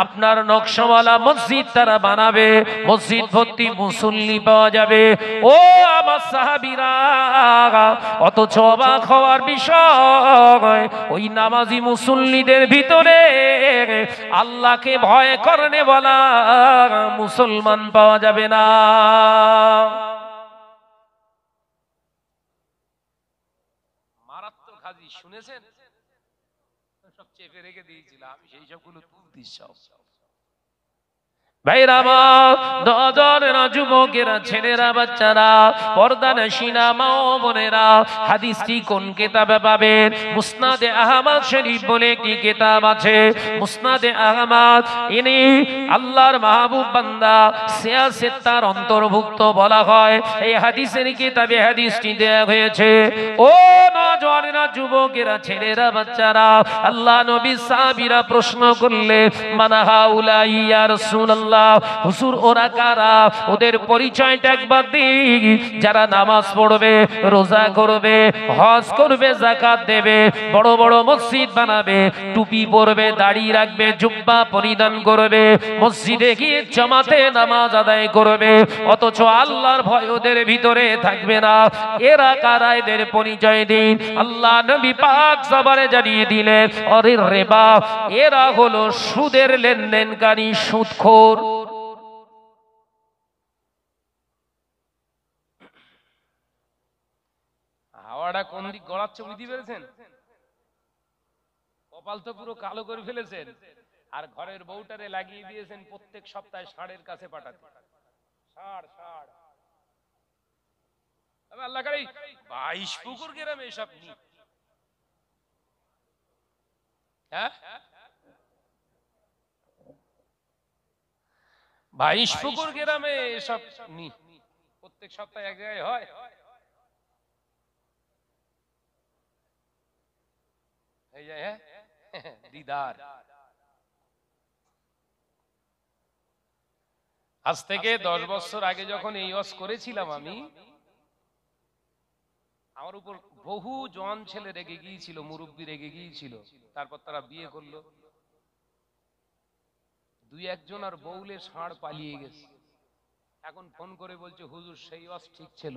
আপনার নকশাওয়ালা মসজিদ তারা বানাবে, মসজিদ ভর্তি মুসল্লি পাওয়া যাবে। ও আমার সাহাবীরা, অথচ অবাক হওয়ার বিষয়, ওই নামাজি মুসল্লিদের ভিতরে আল্লাহকে ভয় করনে বলা মুসলমান পাওয়া যাবে না। মারাত্মক হাদিস শুনেছেন? সব চেপে রেখে দিয়েছিলাম, আমি সেই সবগুলো তুলতে সব। ভাইরা আমার, নজরেরা, যুবকেরা, ছেলেরা, বাচ্চারা, পর্দানশীনা মা ও বোনেরা, হাদিসটি কোন কিতাবে পাবেন? মুসনাদে আহমদ শরীফ বলে একটি কিতাব আছে। মুসনাদে আহমদ, ইনি আল্লাহর মাহবুব বান্দা সিয়াসেত্তার অন্তর্ভুক্ত বলা হয়। এই হাদিসের কিতাবে হাদিসটি দেয়া হয়েছে। ও নজরেরা, যুবকেরা, ছেলেরা, বাচ্চারা, আল্লাহ নবী সাহাবীরা প্রশ্ন করলে, মানা হাউলাই ইয়া রাসূলুল্লাহ, হুজুর ওরা কারা? ওদের পরিচয়টা একবার দিই। যারা নামাজ পড়বে, রোজা করবে, হজ করবে, যাকাত দেবে, বড় বড় মসজিদ বানাবে, টুপি পরবে, দাড়ি রাখবে, জুব্বা পরিধান করবে, মসজিদে গিয়ে জামাতে নামাজ আদায় করবে, অথচ আল্লাহর ভয় ওদের ভিতরে থাকবে না। এরা কারা? এদের পরিচয় দিন। আল্লাহ নবী পাক সবারে জানিয়ে দিলেন, আরে রেবা, এরা হলো সুদের লেনদেনকারী, সুদখোর। হাওয়াটা কোন দিক গড়াচ্ছে বুঝতে পেরেছেন? কপাল তো পুরো কালো করে ফেলেছেন, আর ঘরের বউটারে লাগিয়ে দিয়েছেন প্রত্যেক সপ্তাহে ষাঁড়ের কাছে পাঠাতে। ষাঁড় ষাঁড়, আল্লাহ করে 22 পুকুর গ্রামে এসব নি। হ্যাঁ, 22 পুকুর গ্রামে এসব নি, প্রত্যেক সপ্তাহে এক জায়গায় হয়। এই যে দিদার, আজ থেকে 10 বছর আগে যখন এই ওয়াজ করেছিলাম আমি, আমার উপর বহু জওয়ান ছেলে রেগে গিয়েছিল, মুরব্বী রেগে গিয়েছিল। তারপর তারা বিয়ে করলো, 2-1 জন আর বউলে ষাঁড় পালিয়ে গেছে। এখন ফোন করে বলছে, হুজুর সেই ওয়াজ ঠিক ছিল।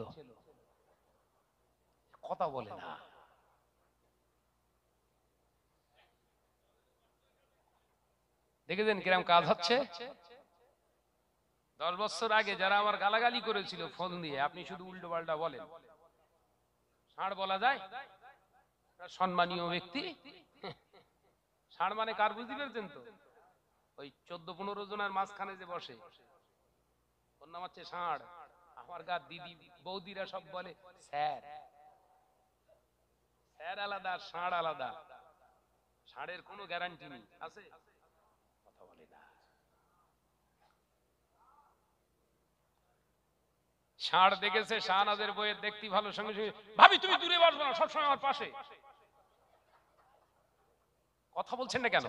কথা বলে না। দেখেছেন কিরকম কাজ হচ্ছে? 10 বছর আগে যারা আমার গালাগালি করেছিল ফোন দিয়ে, আপনি শুধু উল্টো পাল্টা বলেন, ষাঁড় বলা যায়? সম্মানীয় ব্যক্তি। ষাঁড় মানে কার বুঝতে পেরেছেন তো? ওই 14-15 জনের মাঝখানে যে বসে, ওর নাম হচ্ছে ষাঁড়। আমার গা দিদি বৌদিরা সব বলে স্যার। স্যার আলাদা, ষাঁড় আলাদা। ষাঁড়ের কোনো গ্যারান্টি নেই, আছে? কথা বলে না। ষাঁড় দেখেছে শাহনাজের বইয়ের দেখতে ভালো, সঙ্গে সঙ্গে ভাবি তুমি দূরে বসবে না, সবসময় আমার পাশে। কথা বলছেন না কেন?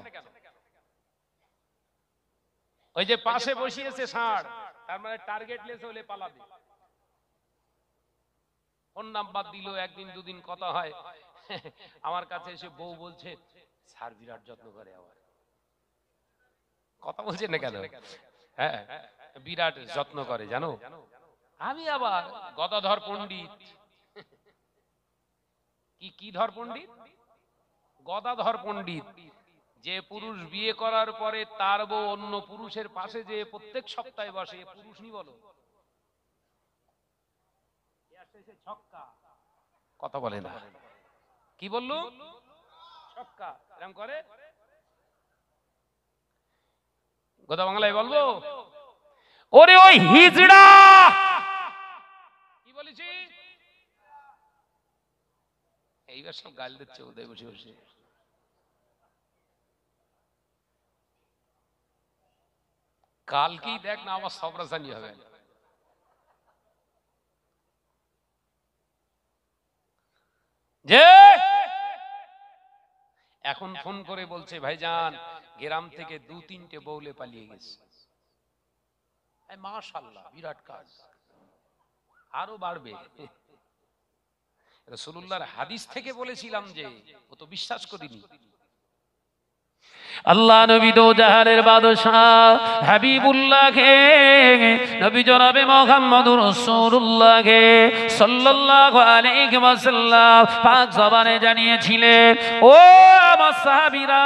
ওই যে পাশে বসিয়েছে ষাঁড়, তার মানে টার্গেট লেস হলে পালাবে। ফোন নাম্বার দিল, একদিন দুদিন কথা হয়, আমার কাছে এসে বউ বলছে স্যার বিরাট যত্ন করে আমার। কথা বলছেন না কেন? হ্যাঁ, বিরাট যত্ন করে জানো। আমি আবার গদাধর পণ্ডিত। কি ধর পণ্ডিত? গদাধর পণ্ডিত। যে পুরুষ বিয়ে করার পরে তার বউ অন্য পুরুষের পাশে যে প্রত্যেক সপ্তাহে বসে, পুরুষ নি বলো? কথা বলে না। কি বললো? ছক্কা এরকম করে। গোদা বাংলায় বলবো, ওরে ওই হিজড়া। কি বলেছি? এইবার সব গাল দিচ্ছে ওদের বসে বসে। কালকেই দেখ না আমার সবরাসানি হবে। যে এখন ফোন করে বলছে ভাইজান গ্রাম থেকে 2-3টে বউলে পালিয়ে গেছে। মাশাআল্লাহ, বিরাট কাজ, আরো বাড়বে। রাসূলুল্লাহর হাদিস থেকে বলেছিলাম যে ও তো বিশ্বাস করিনি। আল্লাহ নবী দো জাহানের বাদশা হাবিবুল্লাহ কে নবী জনাবে মুহাম্মদুর রাসূলুল্লাহ কে সাল্লাল্লাহু আলাইহি ওয়াসাল্লাম পাক জবানে জানিয়েছিলেন, ও আমার সাহাবীরা,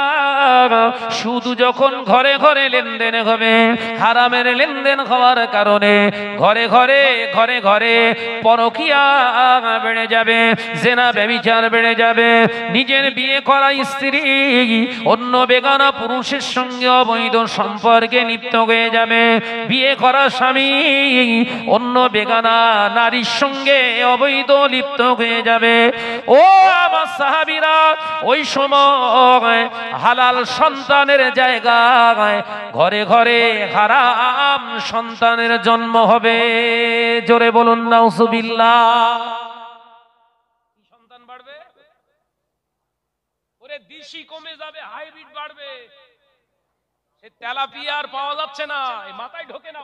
শুধু যখন ঘরে ঘরে লেনদেন হবে, হারামের লেনদেন হওয়ার কারণে ঘরে ঘরে ঘরে ঘরে পরকিয়া বেড়ে যাবে, জিনা ব্যভিচার বেড়ে যাবে, নিজের বিয়ে করা স্ত্রী অন্য বেগানা পুরুষের সঙ্গে অবৈধ সম্পর্কে লিপ্ত হয়ে যাবে, বিয়ে করা স্বামী অন্য বেগানা নারীর সঙ্গে অবৈধ লিপ্ত হয়ে যাবে। ও আমার সাহাবীরা, ওই সময় হালাল সন্তানের জায়গায় ঘরে ঘরে হারাম সন্তানের জন্ম হবে। জোরে বলুন নাউজুবিল্লাহ। সন্তান বাড়বে, ওরে দেশি কমে যাবে, হাইব্রিড বাড়বে। সে তেলাপিয়া আর পাওয়া যাচ্ছে না, এই মাথায় ঢোকে না।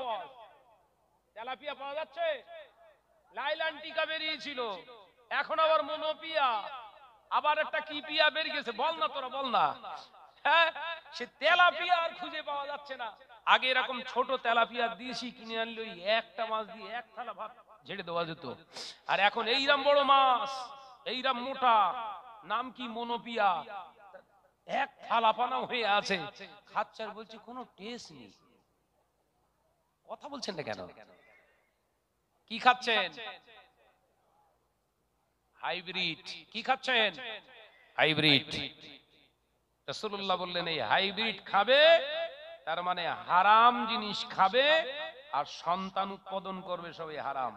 তেলাপিয়া পাওয়া যাচ্ছে, লাইলান টিকা বেরিয়েছিল, এখন আবার মনোপিয়া, আবার একটা কি পিয়া বেরিয়ে গেছে, বল না তোরা, বল না। হ্যাঁ, সে তেলাপিয়া আর খুঁজে পাওয়া যাচ্ছে না। আগে এরকম ছোট তেলাপিয়া দেশি কিনে আনলে একটা মাছ দিয়ে এক থালা ভাত ঝেড়ে দেওয়া যেত, আর এখন এইরাম বড় মাছ, এইরাম মোটা, নাম কি মনোপিয়া, এক থালা পানা হয়ে আছে, খাচ্চার বলছে কোনো টেস্ট নেই। কথা বলছেন না কেন? কি খাচ্ছেন? হাইব্রিড। কি খাচ্ছেন? হাইব্রিড। রাসূলুল্লাহ বললেন এই হাইব্রিড খাবে তার মানে হারাম জিনিস খাবে, আর সন্তান উৎপাদন করবে সবই হারাম।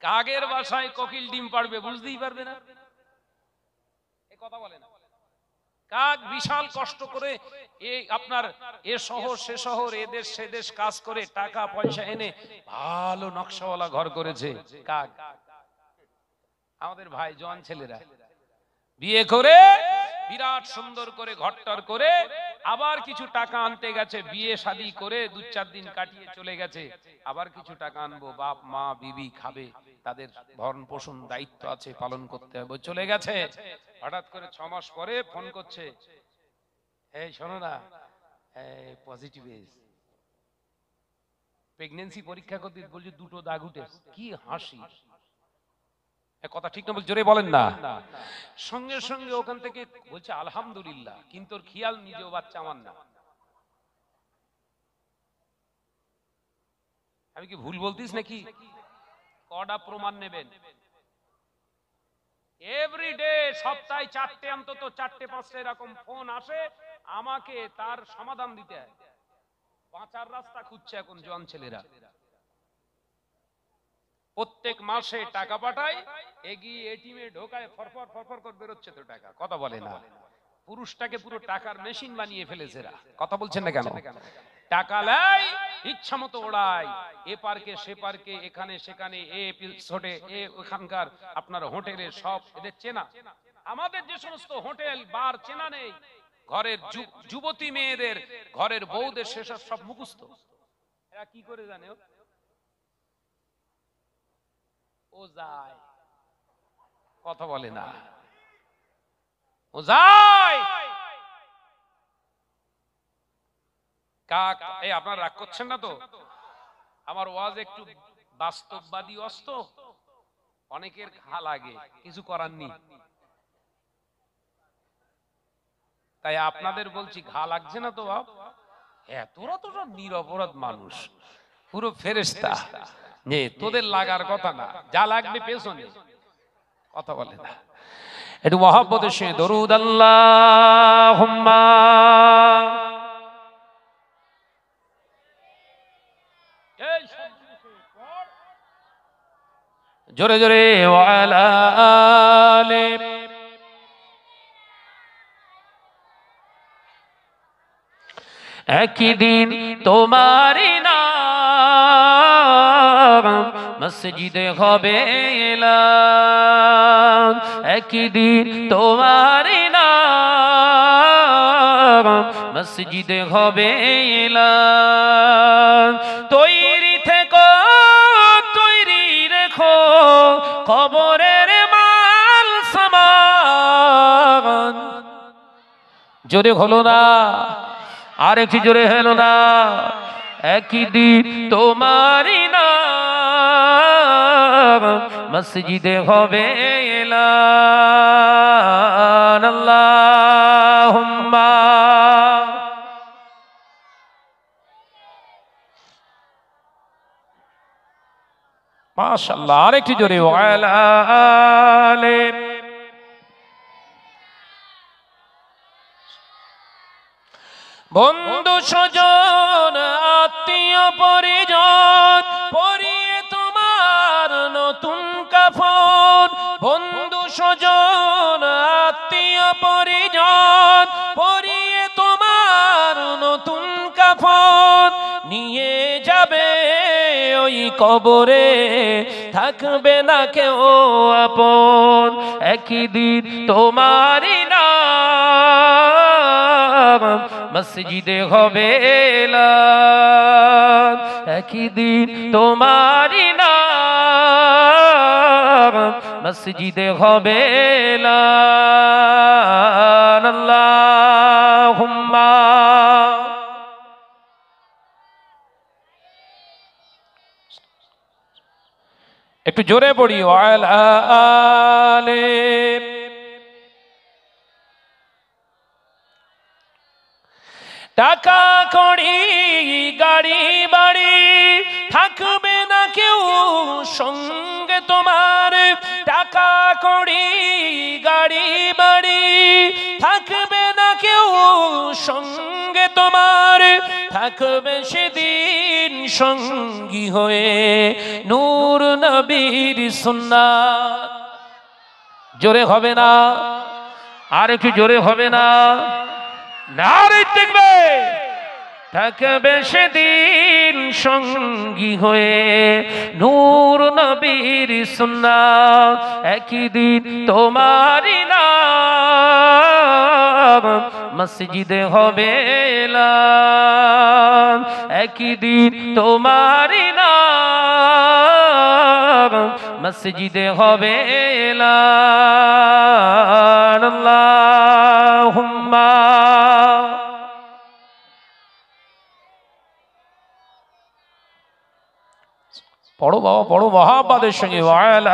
কাগের বাসায় কোকিল ডিম পাড়বে, বুঝতেই পারবে না। এই কথা বলে না। কাক বিশাল কষ্ট করে এই আপনার এ শহর সে শহর, এ দেশ সে দেশ কাজ করে টাকা পয়সা এনে ভালো নকশাওয়ালা ঘর করেছে। কাক আমাদের ভাই জওয়ান ছেলেরা বিয়ে করে বিরাট সুন্দর করে ঘরটার করে আবার কিছু টাকা আনতে গেছে, বিয়ে শাদী করে 2-4 দিন কাটিয়ে চলে গেছে, আবার কিছু টাকা আনবো, বাপ মা বিবি খাবে, তাদের ভরণ পোষণ দায়িত্ব আছে, পালন করতে হবে, চলে গেছে। হঠাৎ করে 6 মাস পরে ফোন করছে, এই শোনো না, পজিটিভ এসেছে, প্রেগন্যান্সি পরীক্ষা করতে বলছে 2টো দাগ উঠেছে। কি হাসি! কথা ঠিক না বল, জোরে বলেন না। সঙ্গে সঙ্গে ওখান থেকে বলছে আলহামদুলিল্লাহ, কিন্তু ওর খেয়াল নিজেও বাচ্চা আমার না। আমি কি ভুল বলতিস নাকি? কটা প্রমাণ নেবেন? এভরিডে সপ্তাহে 4টে অন্তত 4টে-5টে এরকম ফোন আসে, আমাকে তার সমাধান দিতে হয়। বাঁচার রাস্তা খুঁজছে এখন জওয়ান ছেলেরা। প্রত্যেক মাসে টাকা পাঠায়, এগিয়ে এটিএমে ঢোকায়, ফরফর ফরফর করে বেরোচ্ছে তো টাকা। কথা বলে না। পুরুষটাকে পুরো টাকার মেশিন বানিয়ে ফেলেছে এরা। কথা বলছেন না কেন? টাকা লাই ইচ্ছা মতো ওড়ায়, এ পার্কে সে পার্কে, এখানে সেখানে, এ এপিসোডে, এ ওখানকার আপনার হোটেলে, সব এদের চেনা। আমাদের যে সমস্ত হোটেল বার চেনা নেই, ঘরের যুবতী মেয়েদের, ঘরের বউদের সেসব সব মুখস্থ। এরা কি করে জানে? ও যায় কথা বলে না ও যায় কাক এই আপনারা রাগ করছেন না তো আমার ওয়াজ একটু বাস্তববাদী অস্ত অনেকের ঘা লাগে কিছু করার নেই তাই আপনাদের বলছি ঘা লাগছে না তো বাপ হ্যাঁ তোরা তো সব নিরপরাধ মানুষ পুরো ফেরেশতা নে তোদের লাগার কথা না যা লাগবে পেছনে কথা বলে না একটু মহব্বতের সঙ্গে দরুদ আল্লাহুম্মা জোরে জোরে ওয়ালা আলে একদিন তোমারই নাম মসজিদে হবে এলান একদিন তোমারই নাম মসজিদে হবে এলান তৈরি থেকো তৈরি রেখো কবরের মাল সামান জোরে হলো না আর একটু জোরে হলো না একদিন তোমারই নাম মসজিদে হবে এলান আল্লাহুম্মা মাশাআল্লাহ আর একটু জোরে ওয়ালা আলে বন্ধু স্বজন আত্মীয় পরিজন পরিয়ে তোমার নতুন কাফন বন্ধু স্বজন আত্মীয় পরিজন পরিয়ে তোমার নতুন কাফন নিয়ে যাবে ওই কবরে থাকবে না কেউ আপন একদিন তোমারই নাম মসজিদে হবে এলান একদিন তোমারই নাম মসজিদে হবে এলান আল্লাহুম্মা একটু জোরে পড়ি ওয়ালা আলে টাকা কড়ি গাড়ি বাড়ি থাকবে না কেউ সঙ্গে তোমার টাকা কড়ি গাড়ি বাড়ি থাকবে না কেউ সঙ্গে তোমার থাকবে সেদিন সঙ্গী হয়ে নূর নবীর সুন্নাত জোরে হবে না আর একটু জোরে হবে না নারে দেখবে থাকবে সেদিন সঙ্গী হয়ে নূর নবীর সুন্নাত একদিন তোমারই নাম মসজিদে হবে এলান একদিন তোমারই নাম মসজিদে হবে এলান আল্লাহুম্মা পড়ো বাবা পড়ো মহাব্বতের সঙ্গে ওয়ালা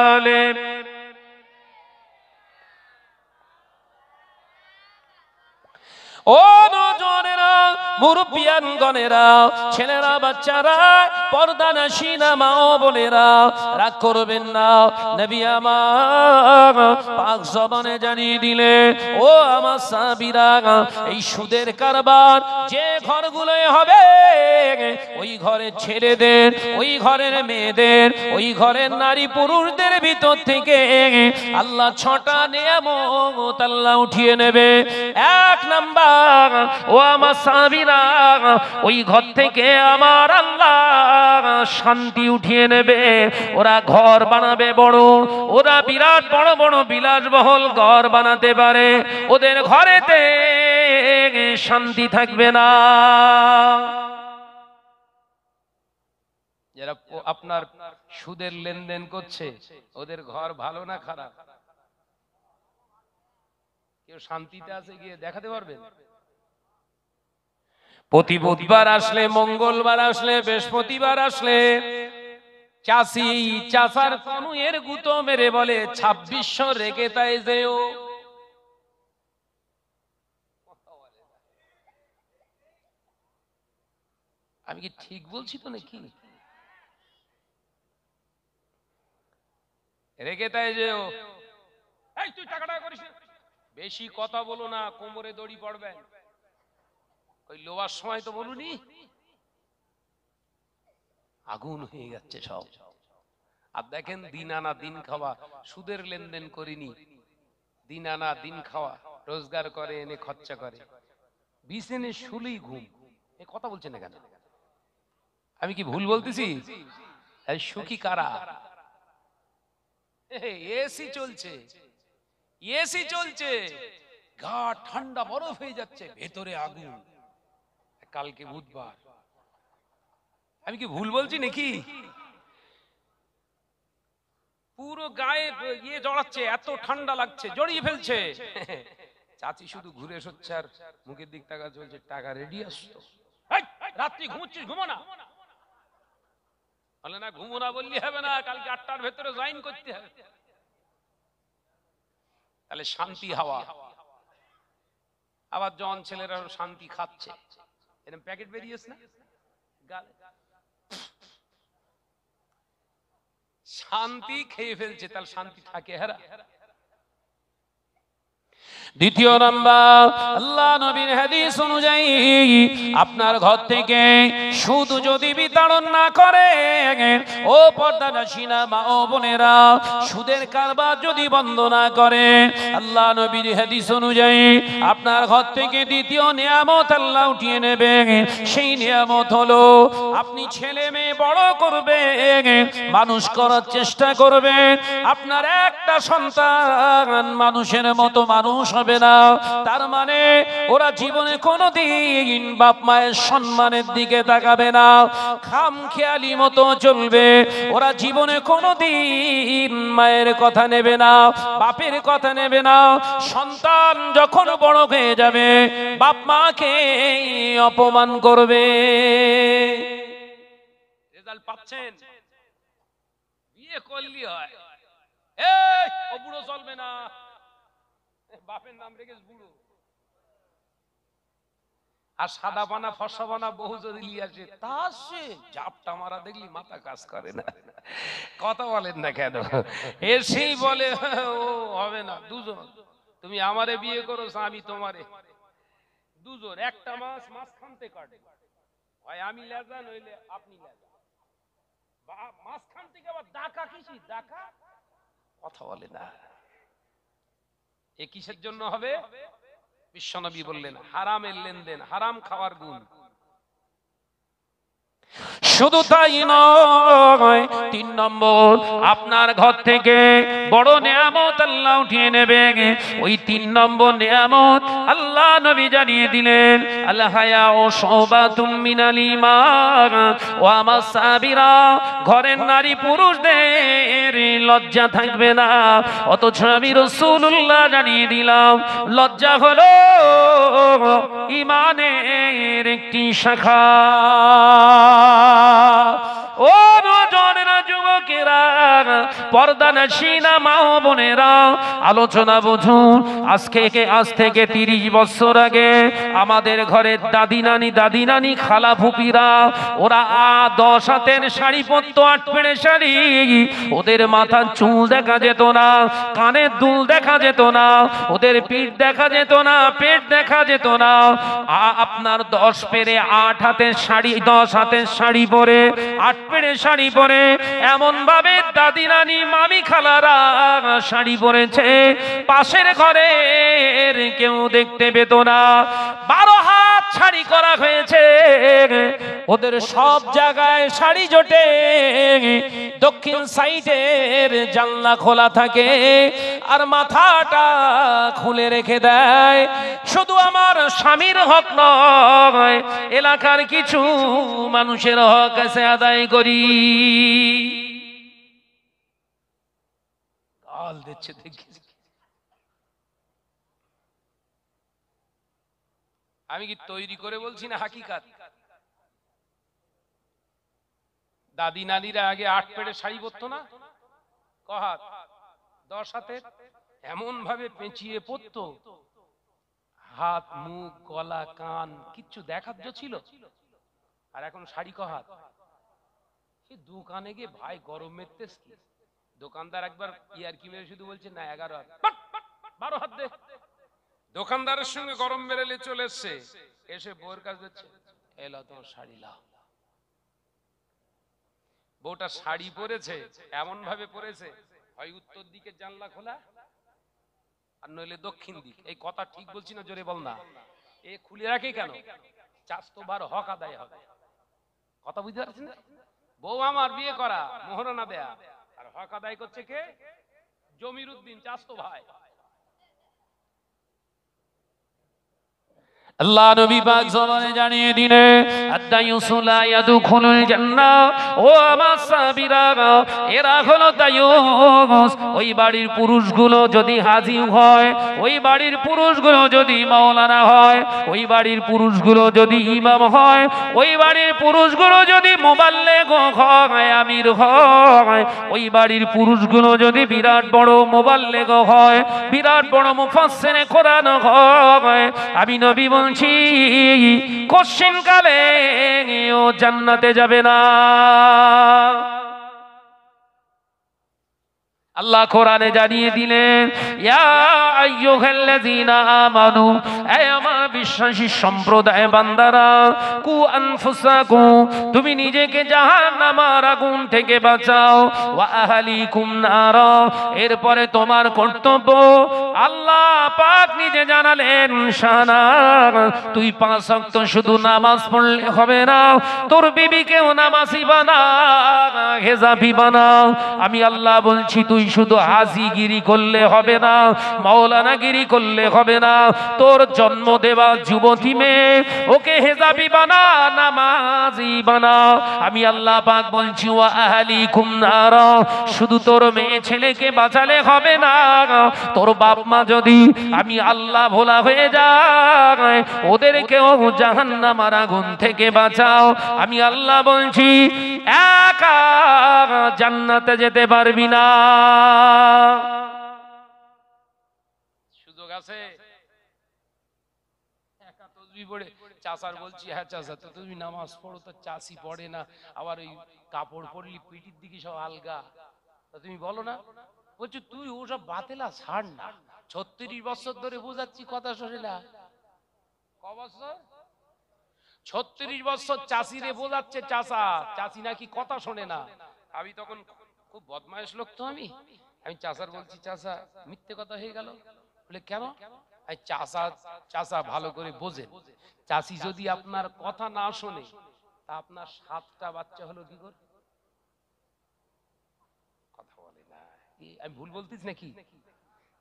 আলে ও নজরেরা মুরব্বিয়ান গনেরা ছেলেরা বাচ্চারা পর্দানাশীনা মা ও বোনেরা রাগ করবেন না নবী আমার পাক জবানে জানিয়ে দিলে ও আমার সাহাবীরা এই সুদের কারবার যে ঘরগুলোয় হবে ওই ঘরের ছেলেদের ওই ঘরের মেয়েদের ওই ঘরের নারী পুরুষদের ভিতর থেকে আল্লাহ 6টা নিয়ামত আল্লাহ উঠিয়ে নেবে এক নাম্বার ও আমার সাহাবীরা ওই ঘর থেকে আমার আল্লাহ শান্তি উঠিয়ে নেবে ওরা ঘর বানাবে বড় ওরা বিরাট বড় বড় বিলাসবহুল ঘর বানাতে পারে ওদের ঘরেতে শান্তি থাকবে না যারা আপনার সুদের লেনদেন করছে ওদের ঘর ভালো না খারাপ? কেউ শান্তিতে আছে গিয়ে দেখাতে পারবেন? প্রতি বুধবার আসলে, মঙ্গলবার আসলে, বৃহস্পতিবার আসলে চাষি চাষার কনুয়ের গুতো মেরে বলে 2600 রেখে তাই যেও। আমি কি ঠিক বলছি তো নাকি? রেখে তাই যেও। এই তুই টাকাটা করিস, বেশি কথা বলো না, কোমরে দড়ি পড়বেন। ওই লোয়ার সময় তো বলুনি, আগুন হয়ে যাচ্ছে সব। আর দেখেন দিন আনা দিন খাওয়া, সুদের লেনদেন করিনি, দিন আনা দিন খাওয়া, রোজগার করে এনে খরচা করে, বিছানে শুলেই ঘুম। এ কথা বলছেন না কেন? আমি কি ভুল বলতেছি? সুখী কারা? এসি চলছে, এসি চলছে, গা ঠান্ডা বরফ হয়ে যাচ্ছে, ভেতরে আগুন। কালকে বুধবার, আমি কি ভুল বলছি নাকি? পুরো গায়ে ইয়ে জড়াচ্ছে, এত ঠান্ডা লাগছে, জড়িয়ে ফেলছে। চাচি শুধু ঘুরে এসেছে আর মুখের দিক টাকা চলছে, টাকা রেডি আসতো। রাত্রি ঘুমোচ্ছিস, ঘুমো না। বলে না ঘুমো না বললি হবে না, কালকে 8টার ভেতরে জয়েন করতে হবে। তাহলে শান্তি হাওয়া। আবার জন ছেলেরা শান্তি খাচ্ছে, এরকম প্যাকেট বেরিয়েছে না গালে, শান্তি খেয়ে ফেলছে। তাহলে শান্তি থাকে হেরা? দ্বিতীয় নাম্বার, আল্লাহ নবীর হাদিস অনুযায়ী আপনার ঘর থেকে সুদ যদি বিতরণ না করে, ও পর্দানাসীনা মা ও বোনেরা, সুদের কারবার যদি বন্ধ না করে, আল্লাহ নবীর হাদিস অনুযায়ী আপনার ঘর থেকে দ্বিতীয় নিয়ামত আল্লাহ উঠিয়ে নেবে। সেই নিয়ামত হলো আপনি ছেলে মেয়ে বড় করবে, মানুষ করার চেষ্টা করবে, আপনার একটা সন্তান মানুষের মতো মানুষ হবে না। তার মানে ওরা জীবনে কোনোদিন বাপ মায়ের সম্মানের দিকে তাকাবে না, খামখেয়ালি মতো চলবে। ওরা জীবনে কোনোদিন মায়ের কথা নেবে না, বাপের কথা নেবে না। সন্তান যখন বড় হয়ে যাবে বাপ মাকে অপমান করবে। রেজাল্ট পাচ্ছেন? বিয়ে করলি হয়, এই ও বুড়ো চলবে না, বাপের নাম রেখে বুড়ো। আর সাদা বানা ফর্সা বানা বহু যদি লিয়ে আসে, তা সে জাপটা মারা দেখলি মাথা কাজ করে না। কথা বলেন না কেন? এসেই বলে ও হবে না, দুজন তুমি আমারে বিয়ে করো, আমি তোমারে, দুজন একটা মাছ মাঝখানতে কাটে, হয় আমি লেজা নইলে আপনি লেজা, মাঝখান থেকে আবার ডাকা কিসি ডাকা, কথা বলে না। এ কিসের জন্য হবে? বিশ্বনবী বললেন হারামের লেনদেন, হারাম খাওয়ার গুণ। শুধু তাই নয়, 3 নম্বর, আপনার ঘর থেকে বড় নিয়ামত আল্লাহ উঠিয়ে নেবে। ওই 3 নম্বর নিয়ামত আল্লাহ নবী জানিয়ে দিলেন, আল হায়া ও শুবাতুম মিনাল ঈমান ওয়া মাসাবিরা, ঘরের নারী পুরুষদের লজ্জা থাকবে না। অথচ আমি রাসূলুল্লাহ জানিয়ে দিলাম, লজ্জা হলো ঈমানের একটি শাখা। ও নওজওয়ানেরা, যুবকেরা, পর্দানশীনা মা ও বোনেরা, আলোচনা বুঝুন। আজ থেকে 30 বছর আগে আমাদের ঘরের দাদি নানি খালা ফুপিরা, ওরা 10 হাতের শাড়ি পরতো, 8 পেড়ে শাড়ি। ওদের মাথার চুল দেখা যেত না, কানের দুল দেখা যেত না, ওদের পিঠ দেখা যেত না, পেট দেখা যেত না। আপনার 10 পেড়ে 8 হাতের শাড়ি, 10 হাতের শাড়ি পরে, 8 পেড়ে শাড়ি পরে, এমন ভাবে দাদি নানি মামি খালারা শাড়ি পরেছে, পাশের ঘরের কেউ দেখতে পেত না। 12 হাত শাড়ি করা হয়েছে, ওদের সব জায়গায় শাড়ি জোটে, দক্ষিণ সাইডের জানলা খোলা থাকে আর মাথাটা খুলে রেখে দেয়। শুধু আমার স্বামীর হক নয়, এলাকার কিছু মানুষের হক আছে আদায় করি। গাল দিচ্ছে দেখি। আমি কি তৈরি করে বলছি না হাকিকাত? দাদি নানিরা আগে 8 পেড়ে শাড়ি পরতো না, কহাত 10 হাতের, এমন ভাবে পেঁচিয়ে পরতো, হাত মুখ গলা কান কিচ্ছু দেখার ছিল। আর এখন শাড়ি কহাত। সে দোকানে গিয়ে ভাই গরম মেরতেস কি, দোকানদার একবার ইয়ার কি মেরে শুধু বলছে না 11 হাত, 12 হাত দে। দোকানদারের সঙ্গে গরম মেরেলে চলে এসছে, এসে বউয়ের কাছে যাচ্ছে, এলো তোমার শাড়ি লাও। বউটা শাড়ি পরেছে, এমন ভাবে পরেছে, হয় উত্তর দিকে জানলা খোলা আর নইলে দক্ষিণ দিক। এই কথা ঠিক বলছি না? জোরে বল না। এ খুলে রাখে কেন? চাস্তবার হক আদায় হবে। কথা বুঝতে পারছেন না? বউ আমার বিয়ে করা, মোহরানা দেয়া, আর হক আদায় করছে কে? জমির উদ্দিন, চাস্তো ভাই। আল্লাহ নবী পাক জবানে জানিয়ে দিলেন, আদ-দায়ুসু লা ইয়াদখুলুল জান্নাহ। ও আমার সাহাবীরা, এরা হলো দায়ুস। ওই বাড়ির পুরুষগুলো যদি হাজী হয়, ওই বাড়ির পুরুষগুলো যদি মাওলানা হয়, ওই বাড়ির পুরুষগুলো যদি ইমাম হয়, ওই বাড়ির পুরুষগুলো যদি মুবাল্লিগ হয়, আমির হয়, ওই বাড়ির পুরুষগুলো যদি বিরাট বড় মুবাল্লিগ হয়, বিরাট বড় মুফাসসিরে কোরআন হয়, আমি নবী বলছি কোশ্চিন কালে ও জান্নাতে যাবে না। আল্লাহ কোরআনে জানিয়ে দিলেন, ইয়া আইয়ুহাল্লাযীনা আমানু, হে আমার বিশ্বাসী সম্প্রদায় বান্দারা, কু আনফুসাকুম, তুমি নিজেকে জাহান্নামের আগুন থেকে বাঁচাও, ওয়া আহলিকুম নারা, এরপরে তোমার কর্তব্য। আল্লাহ পাক নিজে জানালেন, শানা, তুই 5 ওয়াক্ত শুধু নামাজ পড়লে হবে না, তোর বিবিকেও নামাজি বানা, হেজাবি বানা। আমি আল্লাহ বলছি, তুই শুধু হাজিগিরি করলে হবে না, মাওলানাগিরি করলে হবে না, তোর জন্ম দেওয়া যুবতী মেয়ে, ওকে হেজাবি বানা, নামাজি বানা। আমি আল্লাহ পাক বলছি, ওয়া আহলিকুম নারা, শুধু তোর মেয়ে ছেলেকে বাঁচালে হবে না, তোর বাপ মা যদি আমি আল্লাহ ভোলা হয়ে যায়, ওদেরকেও জাহান্নামের আগুন থেকে বাঁচাও। আমি আল্লাহ বলছি, একা জান্নাতে যেতে পারবি না। সুযোগ আছে? একা তসবিহ পড়ে চাচার বলছি, হ্যাঁ চাচা তো তুমি নামাজ পড়ো, তো চাচি পড়ে না, আবার ওই কাপড় পরলি পিঠির দিকে সব আলগা, তা তুমি বলো না? বলছি তুই ওসব বাতেলা ছাড় না, 36 বছর ধরে বোঝাচ্ছি, কথা শোনে না। ক বছর? 36 বছর চাচিরে বোঝাচ্ছে চাচা, চাচি নাকি কথা শোনে না। আমি তখন খুব বদমাইশ লোক তো, আমি চাচার বলছি, চাচা মিথ্যে কথা হয়ে গেল। বলে কেন? চাচা চাচা ভালো করে বোঝেন, চাচি যদি আপনার কথা না শোনে, তা আপনার 7টা বাচ্চা হলো কি করে? কথা বলে না, আমি ভুল বলতেছি নাকি?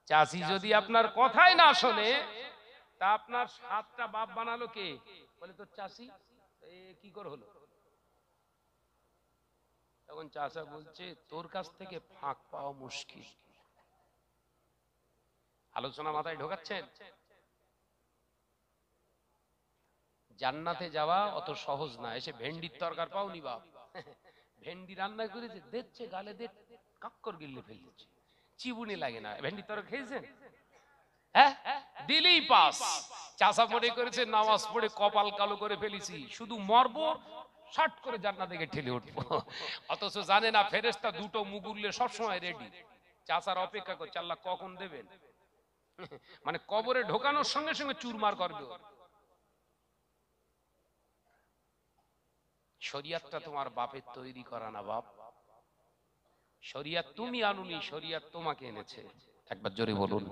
চাচি যদি আপনার কথাই না শোনে, তা আপনার 7টা বাপ বানালো কে? বলে তোর চাচি। কি করে হলো? তখন চাচা বলছে, তোর কাছ থেকে ফাঁক পাওয়া মুশকিল। আলোচনা মাথায় ঢোকাচ্ছেন? জান্নাতে যাওয়া অত সহজ না। এসে ভেন্ডির তরকার পাওনি বাপ, ভেন্ডি রান্না করেছে, দেখছে গালে দে, কাক্কর গিল্লে ফেলছে, চিবুনি লাগে না। ভেন্ডির তরকার খেয়েছেন? হ্যাঁ, দিলেই পাস। চাচা মনে করেছে নামাজ পড়ে কপাল কালো করে ফেলেছি, শুধু মরবো, শাট করে জান্নাত থেকে ঠেলে উঠবো। অথচ জানে না ফেরেশতা দুটো মুগুরলে সবসময় রেডি, চাচার অপেক্ষা করছে আল্লাহ কখন দেবেন। মানে কবরে ঢোকানোর সঙ্গে সঙ্গে চুরমার করবে। শরিয়াতটা তোমার বাপের তৈরি করা না বাপ, শরিয়াত তুমি আনুনি, শরিয়াত তোমাকে এনেছে। একবার জোরে বলুন।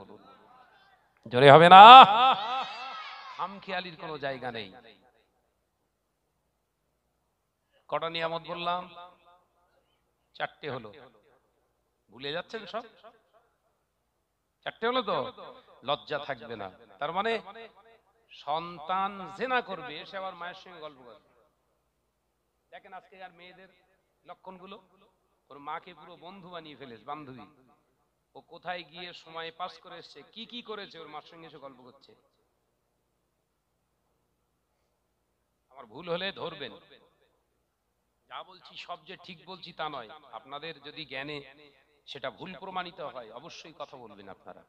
জোরে হবে না? খামখেয়ালির কোনো জায়গা নেই। কটা নিয়ামত বললাম? 4টে হলো, ভুলে যাচ্ছেন সব? 4টে হলো তো? লজ্জা থাকবে না। তার মানে সন্তান জেনা করবে, সে আবার মায়ের সঙ্গে গল্প করবে। দেখেন আজকে আর মেয়েদের লক্ষণগুলো, ওর মাকে পুরো বন্ধু বানিয়ে ফেলেছে, বান্ধবী। ও কোথায় গিয়ে সময় পাস করে এসছে, কি কি করেছে, ওর মার সঙ্গে এসে গল্প করছে। আমার ভুল হলে ধরবেন, যা বলছি সব যে ঠিক বলছি তা নয়। আপনাদের যদি জ্ঞানে সেটা ভুল প্রমাণিত হয় অবশ্যই কথা বলবেন আপনারা।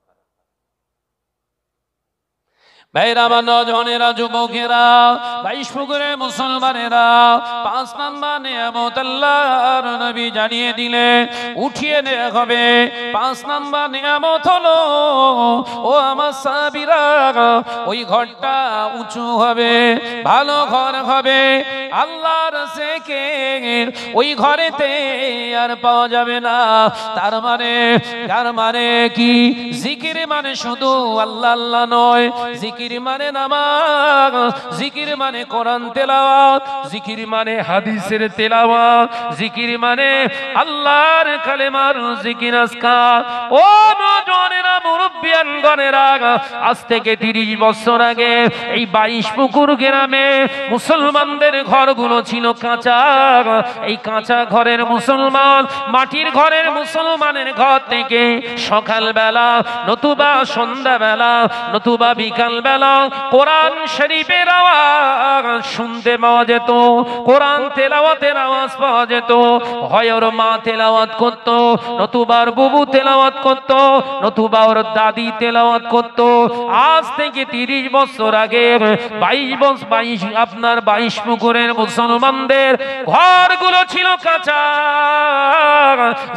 ভাইরা আমার, নজনেরা, যুবকেরা, 22 পুকুরে মুসলমানেরা, 5 নাম্বার নিয়ামত আল্লাহর নবী জানিয়ে দিলে উঠিয়ে নেওয়া হবে। 5 নাম্বার নিয়ামত হলো, ও আমার সাহাবীরা, ওই ঘরটা উঁচু হবে, ভালো ঘর হবে। আল্লাহর জিকির ওই ঘরেতে আর পাওয়া যাবে না। তার মানে কি? জিকির মানে শুধু আল্লাহ আল্লাহ নয়, জিকির মানে নামাজ, জিকির মানে কোরআন তেলাওয়াত, জিকির মানে হাদিসের তেলাওয়াত, জিকির মানে আল্লাহর কালেমার জিকির আজকার। ও নজনেরা, মুরব্বিয়ানগণেরা, আজ থেকে 30 বছর আগে এই 22 পুকুর গ্রামে মুসলমানদের ঘরগুলো ছিল কাঁচা। এই কাঁচা ঘরের মুসলমান, মাটির ঘরের মুসলমানের ঘর থেকে সকালবেলা নতুবা সন্ধ্যাবেলা নতুবা বিকালবেলা কোরআন শরীফের আওয়াজ শুনতে পাওয়া যেত, কোরআন তেলাওয়াতের আওয়াজ পাওয়া যেত। হয় ওর মা তেলাওয়াত করত, নতুবা ওর বুবু তেলাওয়াত করত, নতুবা ওর দাদি তেলাওয়াত করত। আজ থেকে 30 বছর আগে 22 পুকুরের মুসলমানদের ঘরগুলো ছিল কাঁচা,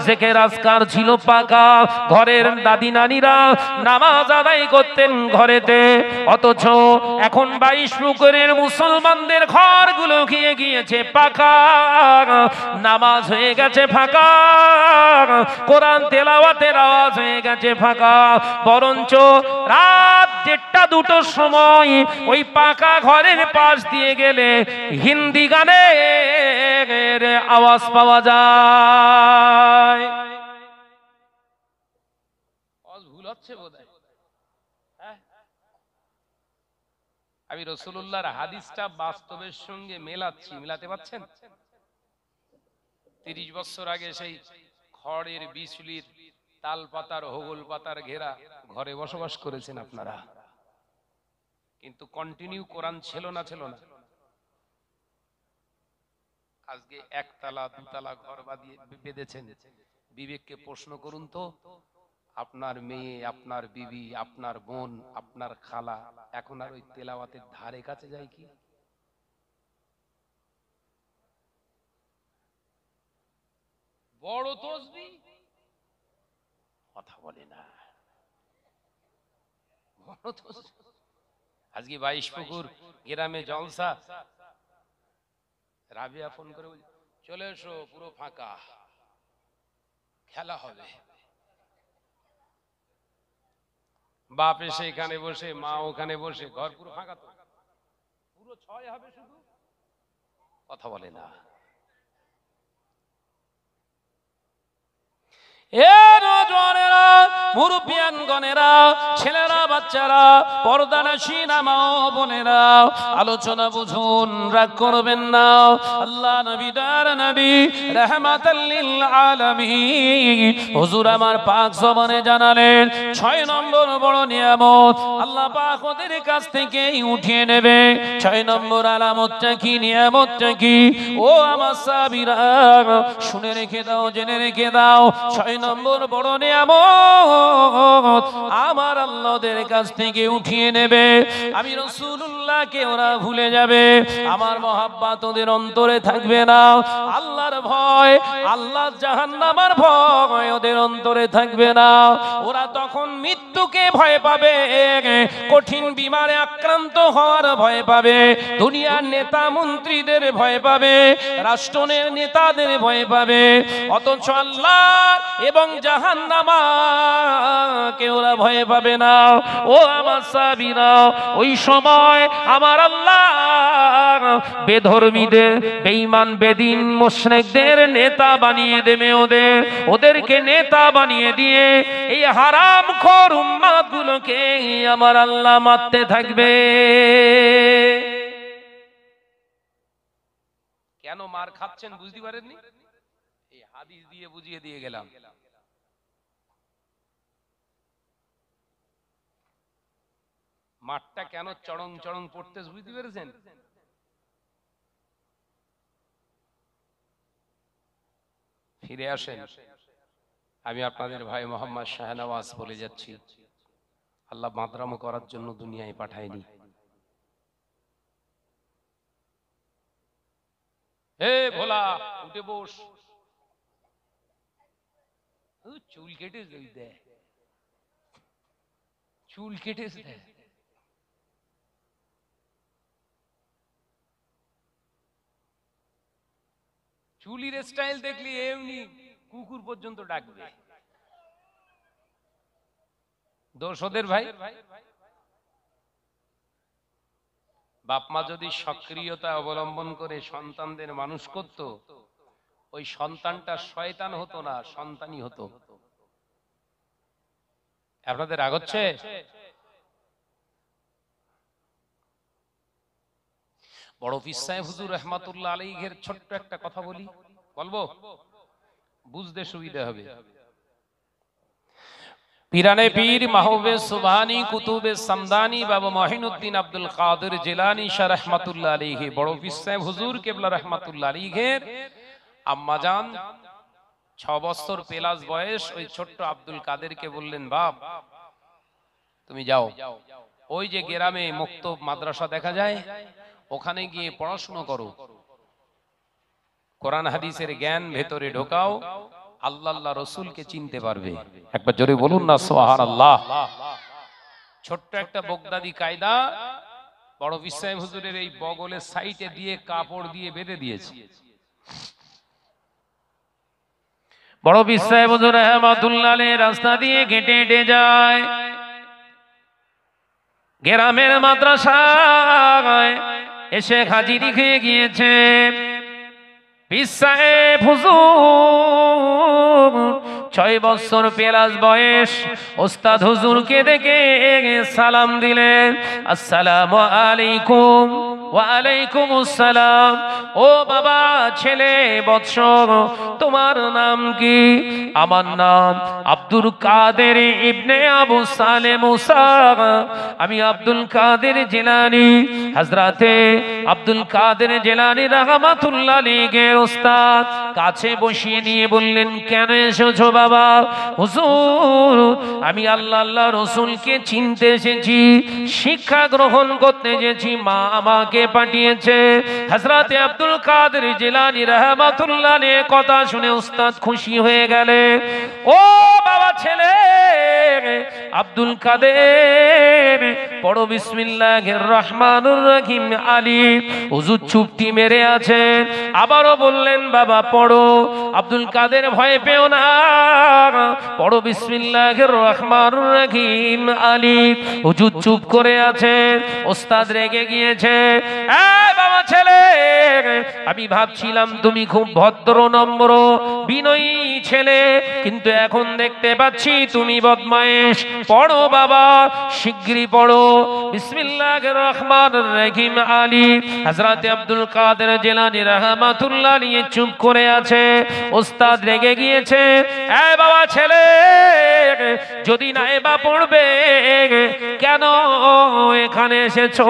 জিকির আজকার ছিল পাকা। ঘরের দাদি নানিরা নামাজ আদায় করতেন ঘরেতে। অথচ এখন 22 পুকুরের মুসলমানদের ঘরগুলো গিয়েছে পাকা, নামাজ হয়ে গেছে ফাঁকা, কোরআন তেলাওয়াতের আওয়াজ হয়ে গেছে ফাঁকা। বরঞ্চ রাত 1টা-2টোর সময় ওই পাকা ঘরের পাশ দিয়ে গেলে হিন্দি গানের আওয়াজ পাওয়া যায়। ভুল হচ্ছে বোধহয়। আমি রাসূলুল্লাহর হাদিসটা বাস্তবের সঙ্গে মিলাতে পারছেন? 30 বছর আগে সেই খড়ের বিচুলির তাল পাতার হোগল পাতার ঘেরা ঘরে বসবাস করেছেন আপনারা, কিন্তু কন্টিনিউ কোরআন ছিল না। আজকে 1তলা 2তলা ঘর বেঁধেছেন। বিবেককে প্রশ্ন করুন তো, আপনার মেয়ে, আপনার বিবি, আপনার বোন, আপনার খালা এখন আর ওই তেলাওয়াতের ধারে কাছে যায় কি? বড় তসবিহ কথা বলে না। আজকে 22 পুকুর গ্রামে জলসা, রাবিয়া ফোন করে বলছে চলে এসো, পুরো ফাঁকা, খেলা হবে। বাপ এসে এখানে বসে, মা ওখানে বসে, ঘর পুরো ফাঁকা, তো পুরো 6 হবে, শুধু কথা বলে না। মুরব্বিয়ানগণেরা, ছেলেরা, বাচ্চারা, পর্দানশীনা মা ও বোনেরা, আলোচনা বুঝুন, রাগ করবেন না। আল্লাহ নবীদার নবী রাহমাতাল লিল আলামিন হুজুর আমার পাক জবানে জানালেন 6 নম্বর বড় নিয়ামত আল্লাহ পাক ওদের কাছ থেকে উঠিয়ে নেবে। 6 নম্বর আলামতটা কি, নিয়ামতটা কি? ও আমার সাহাবীরা, শুনে রেখে দাও, জেনে রেখে দাও। 6 নম্বর বড় নিয়ামত আমার আল্লাহদের কাছ থেকে উঠিয়ে নেবে। আমি রাসূলুল্লাহকে ওরা ভুলে যাবে, আমার মহাব্বত ওদের অন্তরে থাকবে না। আল্লাহর ভয়, আল্লাহ জাহান্নামের ভয় ওদের অন্তরে থাকবে না। ওরা তখন মৃত্যুকে ভয় পাবে, কঠিন বিমারে আক্রান্ত হওয়ার ভয় পাবে, দুনিয়ার নেতা মন্ত্রীদের ভয় পাবে, রাষ্ট্রের নেতাদের ভয় পাবে। অথচ আল্লাহ এ এবং জাহান্নামকে ওরা ভয় পাবে না। ও আমার সাহাবীরা, ওই সময় আমার আল্লাহ বেধর্মীদের, বেঈমান, বেদিন, মুশরিকদের নেতা বানিয়ে দেবে। ওদেরকে নেতা বানিয়ে দিয়ে এই হারামখোর উম্মতগুলোকে আমার আল্লাহ মারতে থাকবে। কেন মার খাচ্ছেন বুঝতে পারেননি? এই হাদিস দিয়ে বুঝিয়ে দিয়ে গেলাম। মাঠটা কেন চড়ং চড়ং পড়তে বুঝতে পেরেছেন? ফিরে আসেন, আমি আপনাদের ভাই মোহাম্মদ শাহনওয়াজ বলে যাচ্ছি, আল্লাহ মাদ্রামো করার জন্য দুনিয়ায় পাঠায়নি। হে ভোলা, উঠে বস। চুল কেটে দেয়, চুল কেটে দেয়। চুলির স্টাইল দেখলি এমনি কুকুর পর্যন্ত ডাকবে। দোষ ওদের ভাই। বাপ মা যদি সক্রিয়তা অবলম্বন করে সন্তানদের মানুষ করত, ওই সন্তানটা শয়তান হতো না, সন্তানই হতো। আপনাদের রাগ হচ্ছে? বড় পীর সাহেব হুজুর রহমাতুল্লাহ আলাইহির ছোট্ট একটা কথা বলি, বলবো? বুঝতে সুবিধা হবে। পীরানে পীর মাহবুবে সুবহানী কুতুবে সামদানি বাবা মহিনুদ্দিন আব্দুল কাদের জিলানী শাহ রহমাতুল্লাহ আলাইহি, বড় পীর সাহেব হুজুর কেবলা রহমাতুল্লাহ আলাইহির আম্মাজান 6 বছর প্লাস বয়স ওই ছোট্ট আব্দুল কাদেরকে বললেন, বাপ তুমি যাও, ওই যে গ্রামে মুক্ত মাদ্রাসা দেখা যায়, ওখানে গিয়ে পড়াশোনা করো, কোরআন হাদিসের জ্ঞান ভেতরে ঢোকাও, আল্লাহ আল্লাহ রসুলকে চিনতে পারবে। একবার জোরে বলুন না সুবহানাল্লাহ। ছোট্ট একটা বগদাদি কায়দা বড় পীর সাহেব হুজুরের এই বগলের সাইডে দিয়ে কাপড় দিয়ে বেঁধে দিয়েছে। বড় পীর সাহেব হুজুর রহমাতুল্লাহ আলাইহি রাস্তা দিয়ে হেঁটে হেঁটে যায়, গ্রামের মাদ্রাসায় এসে হাজিরি খেয়ে গিয়েছে। পীর সাহেব হুজুর 6 বছর প্লাস বয়স, ওস্তাদ হুজুরকে দেখে সালাম দিলেন, আসসালামু আলাইকুম। ওয়া আলাইকুম আসসালাম। ও বাবা, ছেলে বৎস, তোমার নাম কি? আমার নাম আব্দুল কাদের ইবনে আবু সালে মুসা। আমি আব্দুল কাদের জিলানী, হযরতে আব্দুল কাদের জিলানী রাহমাতুল্লাহ আলাইহির ওস্তাদ। কাছে বসিয়ে নিয়ে বললেন, কেন এসেছো বাবা? হুজুর, আমি আল্লাহ আল্লাহ রসুলকে চিনতে এসেছি, শিক্ষা গ্রহণ করতে এসেছি, মা আমাকে পাঠিয়েছে। হযরতে আব্দুল কাদের জিলানী রাহমাতুল্লাহ আলাইহির কথা শুনে উস্তাদ খুশি হয়ে গেলেন। ও বাবা, ছেলে আব্দুল কাদের, পড়ো বিসমিল্লাহির রহমানির রহিম আলিফ। হুজুর চুপটি মেরে আছেন, আবারও বললেন, বাবা পড়ো। আব্দুল কাদের, ভয় পেও না, পড়ো বিসমিল্লাহির রহমানির রহিম আলিফ। হুজুর চুপ করে আছেন, ওস্তাদ রেগে গিয়েছে। বাবা ছেলে, আমি ভাবছিলাম তুমি খুব ভদ্র নম্র বিনয়ী ছেলে, কিন্তু এখন দেখতে পাচ্ছি তুমি বদমাইশ। পড়ো বাবা, শিগগিরই পড়ো বিসমিল্লাহির রহমানির রহিম আলিফ। হযরত আব্দুল কাদের জিলানী রাহমাতুল্লাহ আলাইহি চুপ করে আছে, ওস্তাদ রেগে গিয়েছে। বাবা ছেলে, যদি নাইবা পড়বে কেন এখানে এসেছো?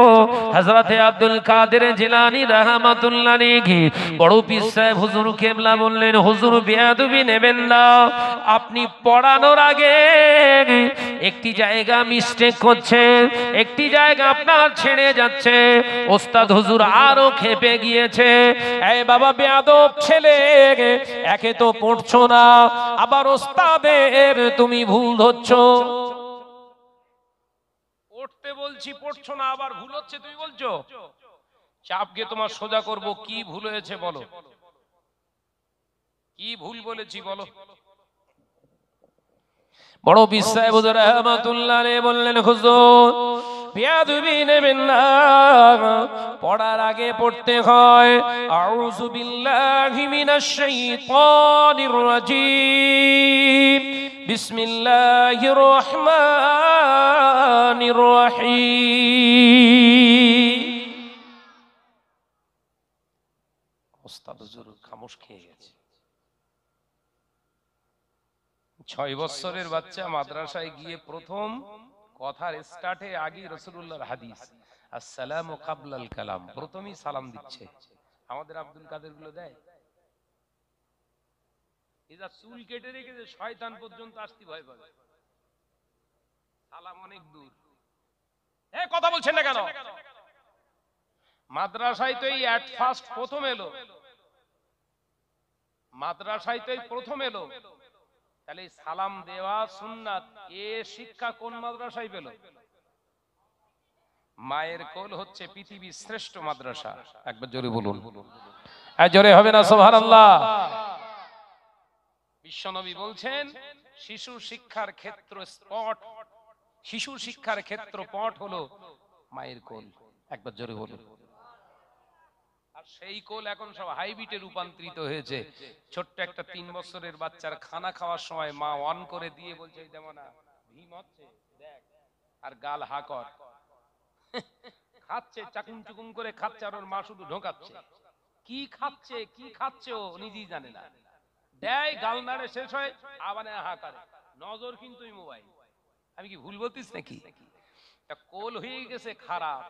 হযরত আব্দুল কাদের জিলানী রাহমাতুল্লাহ আলাইহি বড় পীর সাহেব হুজুর কেবলা বললেন, হুজুর বেয়াদবি নেবেন না, আপনি পড়ানোর আগে একটি জায়গা মিস্টেক করছেন, একটি জায়গা আপনার ছেড়ে যাচ্ছে। ওস্তাদ হুজুর আরো খেপে গিয়েছে। এই বাবা বেয়াদব ছেলে, একে তো পড়ছো না, আবার ওস্তাদের তুমি ভুল ধরছো। পড়তে বলছি পড়ছো না, আবার ভুল হচ্ছে তুমি বলছো। চাপকে তোমার সোজা করব, কি ভুল হয়েছে বলো, কি ভুল বলেছি বলো। বড় পীর সাহেব রাহমাতুল্লাহ আলাইহি বললেন, হুজুর বেয়াদবি নেবেন না, পড়ার আগে পড়তে হয় আউযু বিল্লাহি মিনাশ শাইতানির রাজীম, বিসমিল্লাহির রহমানির রহিম। ওস্তাদ হুজুর খামোশ খেয়ে গেছে। 6 বছরের বাচ্চা মাদ্রাসায় গিয়ে প্রথম কথার স্টার্টে আগে রাসূলুল্লাহর হাদিস আসসালামু কাবলাল কালাম, প্রথমেই সালাম দিচ্ছে। আমাদের আব্দুল কাদের গুলো দেয়? এরা চুল কেটে রেখেছে, শয়তান পর্যন্ত আসতে ভয় পাবে। সালাম অনেক দূর। কথা বলছেন না কেন? মাদ্রাসায় তো এই এট ফার্স্ট প্রথম এলো, মাদ্রাসায় তো এই প্রথম এলো, তাহলে সালাম দেওয়া সুন্নাত, এ শিক্ষা কোন মাদ্রাসায় পেল? মায়ের কোল হচ্ছে পৃথিবীর শ্রেষ্ঠ মাদ্রাসা। একবার জোরে বলুন। জোরে হবে না সুবহানাল্লাহ? বিশ্বনবী বলছেন শিশু শিক্ষার ক্ষেত্র স্পট, শিশু শিক্ষার ক্ষেত্র পট হলো মায়ের কোল। একবার জোরে বলুন। আর সেই কোল এখন সব হাইবিটে রূপান্তরিত হয়েছে। ছোট্ট একটা 3 বছরের বাচ্চার খানা খাওয়ার সময় মা অন করে দিয়ে বলছে, এই দেখো না ভীম হচ্ছে দেখ, আর গাল হা কর, খাচ্ছে চাকুম চুকুম করে খাচ্ছে, আর ওর মা শুধু ঢোকাচ্ছে। কি খাচ্ছে কি খাচ্ছে ও নিজেই জানে না, দেয় গাল নাড়ে, শেষ হয় আবার হা করে, নজর কিন্তু মোবাইল। আমি কি ভুল বলতিস নাকি? কোল হয়ে গেছে খারাপ,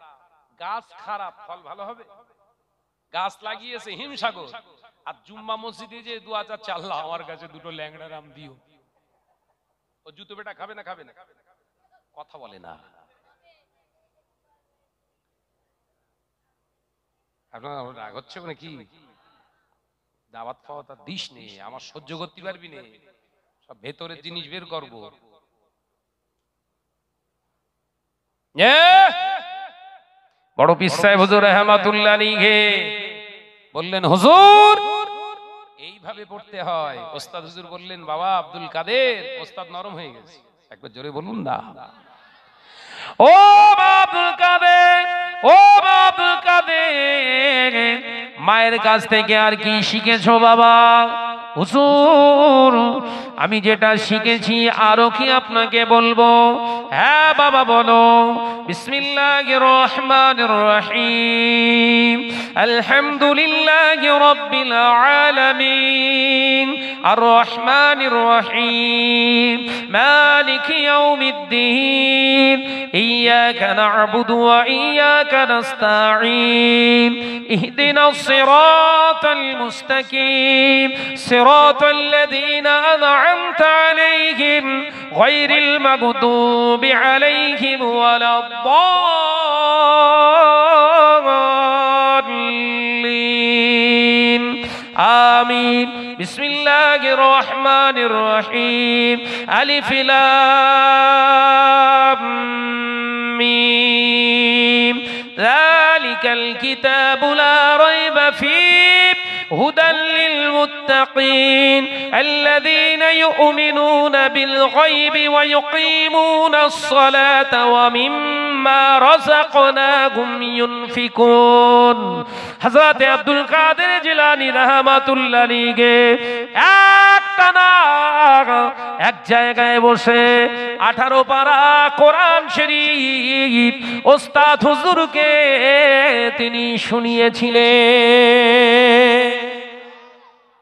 গাছ খারাপ, ফল ভালো হবে? গাছ লাগিয়েছে হিমসাগর, আর জুম্মা মসজিদে যে দোয়া চাচ্ছে, আল্লাহ আমার কাছে দুটো ল্যাংড়া রাম দিও, ও জুতো বেটা খাবে না? খাবে না, কথা বলে না। আপনার রাগ হচ্ছে নাকি? দাওয়াত ফাওয়াত আর দিস নে, আমার সহ্য করতে পারবি নে, সব ভেতরের জিনিস বের করবো। বড় পীর সাহেব হুজুর রাহমাতুল্লাহ আলাইহি বললেন, হুজুর এইভাবে পড়তে হয়। ওস্তাদ হুজুর বললেন, বাবা আব্দুল কাদের, ওস্তাদ নরম হয়ে গেছে। একবার জোরে বলুন না। ও আব্দুল কাদের, ও আব্দুল কাদের, মায়ের কাছ থেকে আর কি শিখেছো বাবা? হুজুর আমি যেটা শিখেছি আরো কি আপনাকে বলবো? হ্যাঁ বাবা বলো। বিসমিল্লাহির রহমানির রহিম, আলহামদুলিল্লাহি রাব্বিল আলামিন, আর রহমানির রহিম, মালিকি ইয়াউমিদ্দিন, ইয়াকা না'বুদু ওয়া ইয়াকা নাস্তাঈন, ইহদিনাস সিরাতাল মুস্তাকিম, সিরাতাল লাযীনা আন'আমতা আলাইহিম গায়রিল মাগদুবি আলাইহিম ওয়ালাদ-দাল্লিন। আমিন। বিসমিল্লাহির রহমানির রহিম, আলিফ লাম মিম, যালিকাল কিতাবু লা রাইবা ফীহি হুদাল লিল মুত্তাকিন আল্লাযীনা ইউমিনুনা বিল গায়বি ওয়া ইউকিমুনাস সালাতা ওয়া মিম্মা রাযাকনাহুম ইউনফিকুন। হযরত আব্দুল কাদের জিলানী রাহমাতুল্লাহ আলাইহি একটানা এক জায়গায় বসে 18 পারা কোরআন শরীফ ওস্তাদ হুজুরকে তিনি শুনিয়েছিলেন।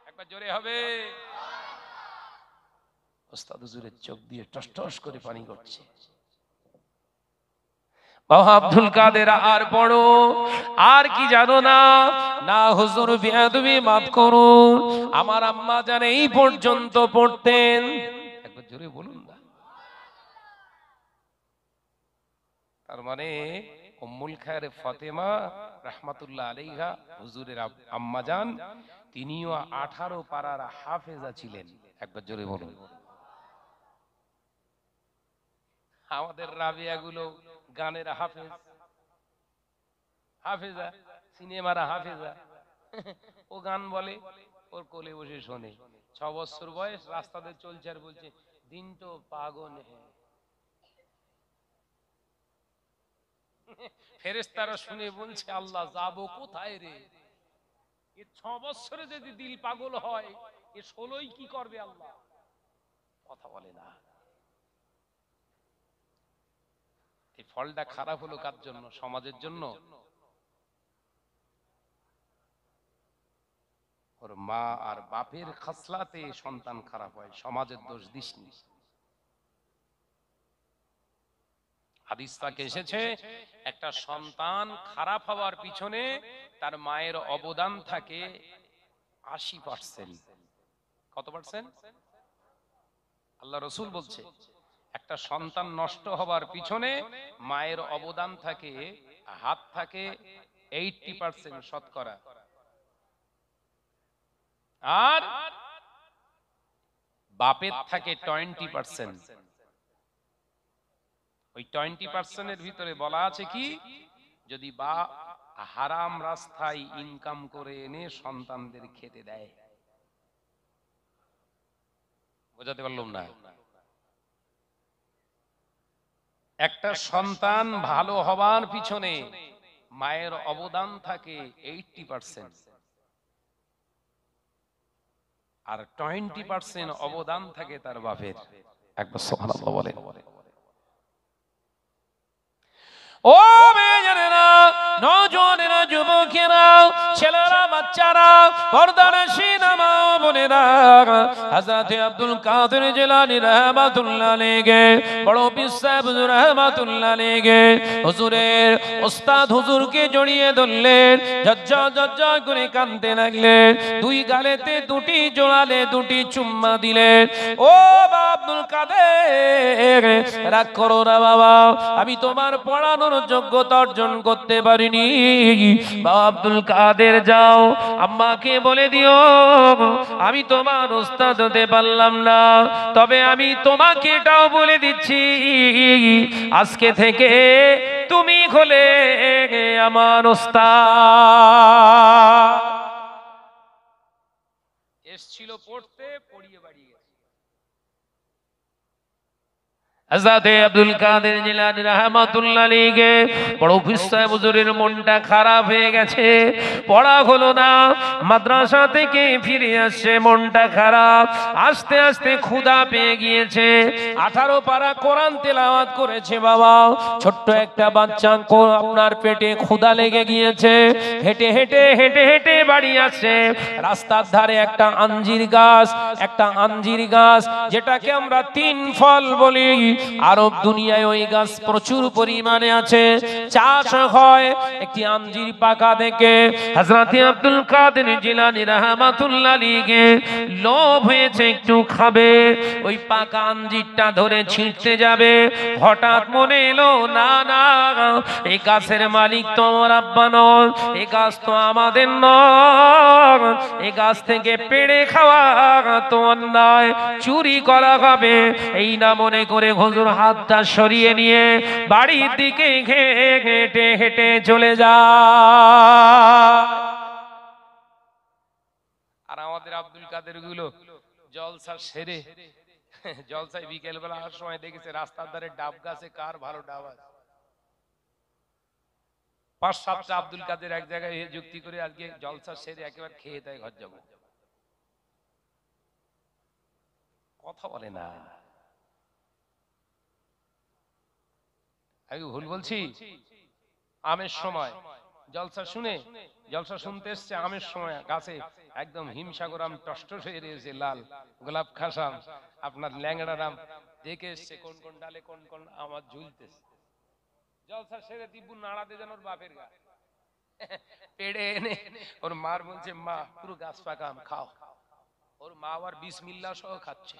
একবার জোরে হবে। ওস্তাদ হুজুরের চোখ দিয়ে টস টস করে পানি পড়ছে। বাবা আব্দুল কাদের আর পড়ো, আর কি জানো না? না হুজুর বেয়াদবি মাফ করুন, আমার আম্মা জান এই পর্যন্ত পড়তেন। একবার জোরে বলুন না। তার মানে উম্মুল খায়ের ফাতেমা রাহমাতুল্লাহ আলাইহা হুজুরের আম্মা জান, তিনিও 18 পারার হাফেজা ছিলেন। একবার জোরে বলুন। আমাদের রাবিয়া গুলো গানের হাফেজ, হাফেজা, সিনেমার হাফেজা, ও গান বলে, ওর কোলে বসে শোনে। 6 বছর বয়স, রাস্তাতে চলছে আর বলছে দিন তো পাগল হ্যাঁ। ফেরেশতারা শুনে বলছে আল্লাহ যাব কোথায় রে? এ 6 বছরে যদি দিল পাগল হয়, এ 16ই কি করবে আল্লাহ? কথা বলে না। এই ফলটা খারাপ হলো কার জন্য? সমাজের জন্য। ওর মা আর বাপের খাসলাতে সন্তান খারাপ হয়, সমাজের দোষ দিসনি। হাদিস থেকে এসেছে একটা সন্তান খারাপ হওয়ার পিছনে তার মায়ের অবদান থাকে 80%। কত পার্সেন্ট? আল্লাহ রাসূল বলছে একটা সন্তান নষ্ট হওয়ার পিছনে মায়ের অবদান থাকে, হাত থাকে 80% শতকরা, আর বাপের থাকে 20%। ওই 20% এর ভিতরে বলা আছে কি, যদি বাপ হারাম রাস্তায় ইনকাম করে এনে সন্তানদের খেতে দেয়। বোঝাতে পারলাম না? একটা সন্তান ভালো হবার পিছনে মায়ের অবদান থাকে 80%, আর 20% অবদান থাকে তার বাপের। একবার সুবহানাল্লাহ বলে। ও মেয়েরা, নওজোয়ানেরা, যুবকেরা, ছেলেরা, বাচ্চারা, পর্দানশীল মা বোনেরা, হযরত আব্দুল কাদের জিলানী রাহমাতুল্লাহ আলাইহি, বড় পীর সাহেব হুজুর রাহমাতুল্লাহ আলাইহি হুজুরের ওস্তাদ হুজুরকে জড়িয়ে ধরলেন, ঝরঝর করে কাঁদতে লাগলেন, দুই গালেতে দুটি জোড়ালে দুটি চুম্মা দিলেন। ও বাবা আব্দুল কাদের, রাগ করো না বাবা, আমি তোমার পড়ানোর যোগ্যতা অর্জন করতে পারিনি। বাবা আব্দুল কাদের, যাও আম্মাকে বলে দিও আমি তোমার ওস্তাদ হতে পারলাম না, তবে আমি তোমাকে এটাও বলে দিচ্ছি আজকে থেকে তুমি হলে আমার ওস্তাদ। এসছিল পড়তে, পড়িয়ে বাড়ি গেছে। হযরত আব্দুল কাদের জিলানী রাহমাতুল্লাহ আলাইহি বড় পীর সাহেব হুজুরের মনটা খারাপ হয়ে গেছে, পড়া হলো না, মাদ্রাসা থেকে ফিরে আসছে, মনটা খারাপ, আস্তে আস্তে ক্ষুধা পেয়ে গিয়েছে। 18 পারা কোরআন তেলাওয়াত করেছে বাবা, ছোট্ট একটা বাচ্চা আপনার পেটে ক্ষুধা লেগে গিয়েছে, হেঁটে হেঁটে হেঁটে হেঁটে বাড়ি আসছে। রাস্তার ধারে একটা আঞ্জির গাছ, যেটাকে আমরা 3 ফল বলি, আরব দুনিয়ায় ওই গাছ প্রচুর পরিমাণে আছে, চাষ হয়। একটি আঞ্জির পাকা দেখে হযরত আব্দুল কাদের জিলানী রাহমাতুল্লাহ আলাইহি লোভ হয়েছে, একটু খাবে। ওই পাকা আঞ্জিরটা ধরে ছিঁড়তে যাবে, হঠাৎ মনে এলো না না, এই গাছের মালিক তো আমার আব্বা নয়, এই গাছ তো আমাদের নয়, এই গাছ থেকে পেড়ে খাওয়া তো অন্যায়, চুরি করা হবে। এই না মনে করে হুজুর হাতটা সরিয়ে নিয়ে বাড়ির দিকে হেঁটে হেঁটে চলে যায়। আর আমাদের আব্দুল কাদের গুলো জলসা সেরে, জলসায় বিকেল বেলা আর সময় দেখেছে রাস্তার ধারে ডাব গাছে কার ভালো ডাব আছে, 5-7টা আব্দুল কাদের এক জায়গায় যুক্তি করে আজকে জলসা সেরে একেবারে খেয়ে দেয় ঘর যাবো। কথা বলে না। আমি ভুল বলছি? আমের সময় জলসা শুনতে এসছে, আমের সময় গাছে একদম হিমসাগর আম টসটস হয়ে রয়েছে, লাল গোলাপ খাসাম, আপনার ল্যাংড়া আম দেখে এসছে, কোন কোন ডালে কোন কোন আমার ঝুলতেছে। জলসা সেরে দিব্যু নাড়াতে যেন ওর বাপের গা পেড়ে এনে ওর মার বলছে, মা পুরো গাছ পাকা আম খাও। ওর মা আবার বিসমিল্লাহ সহ খাচ্ছে।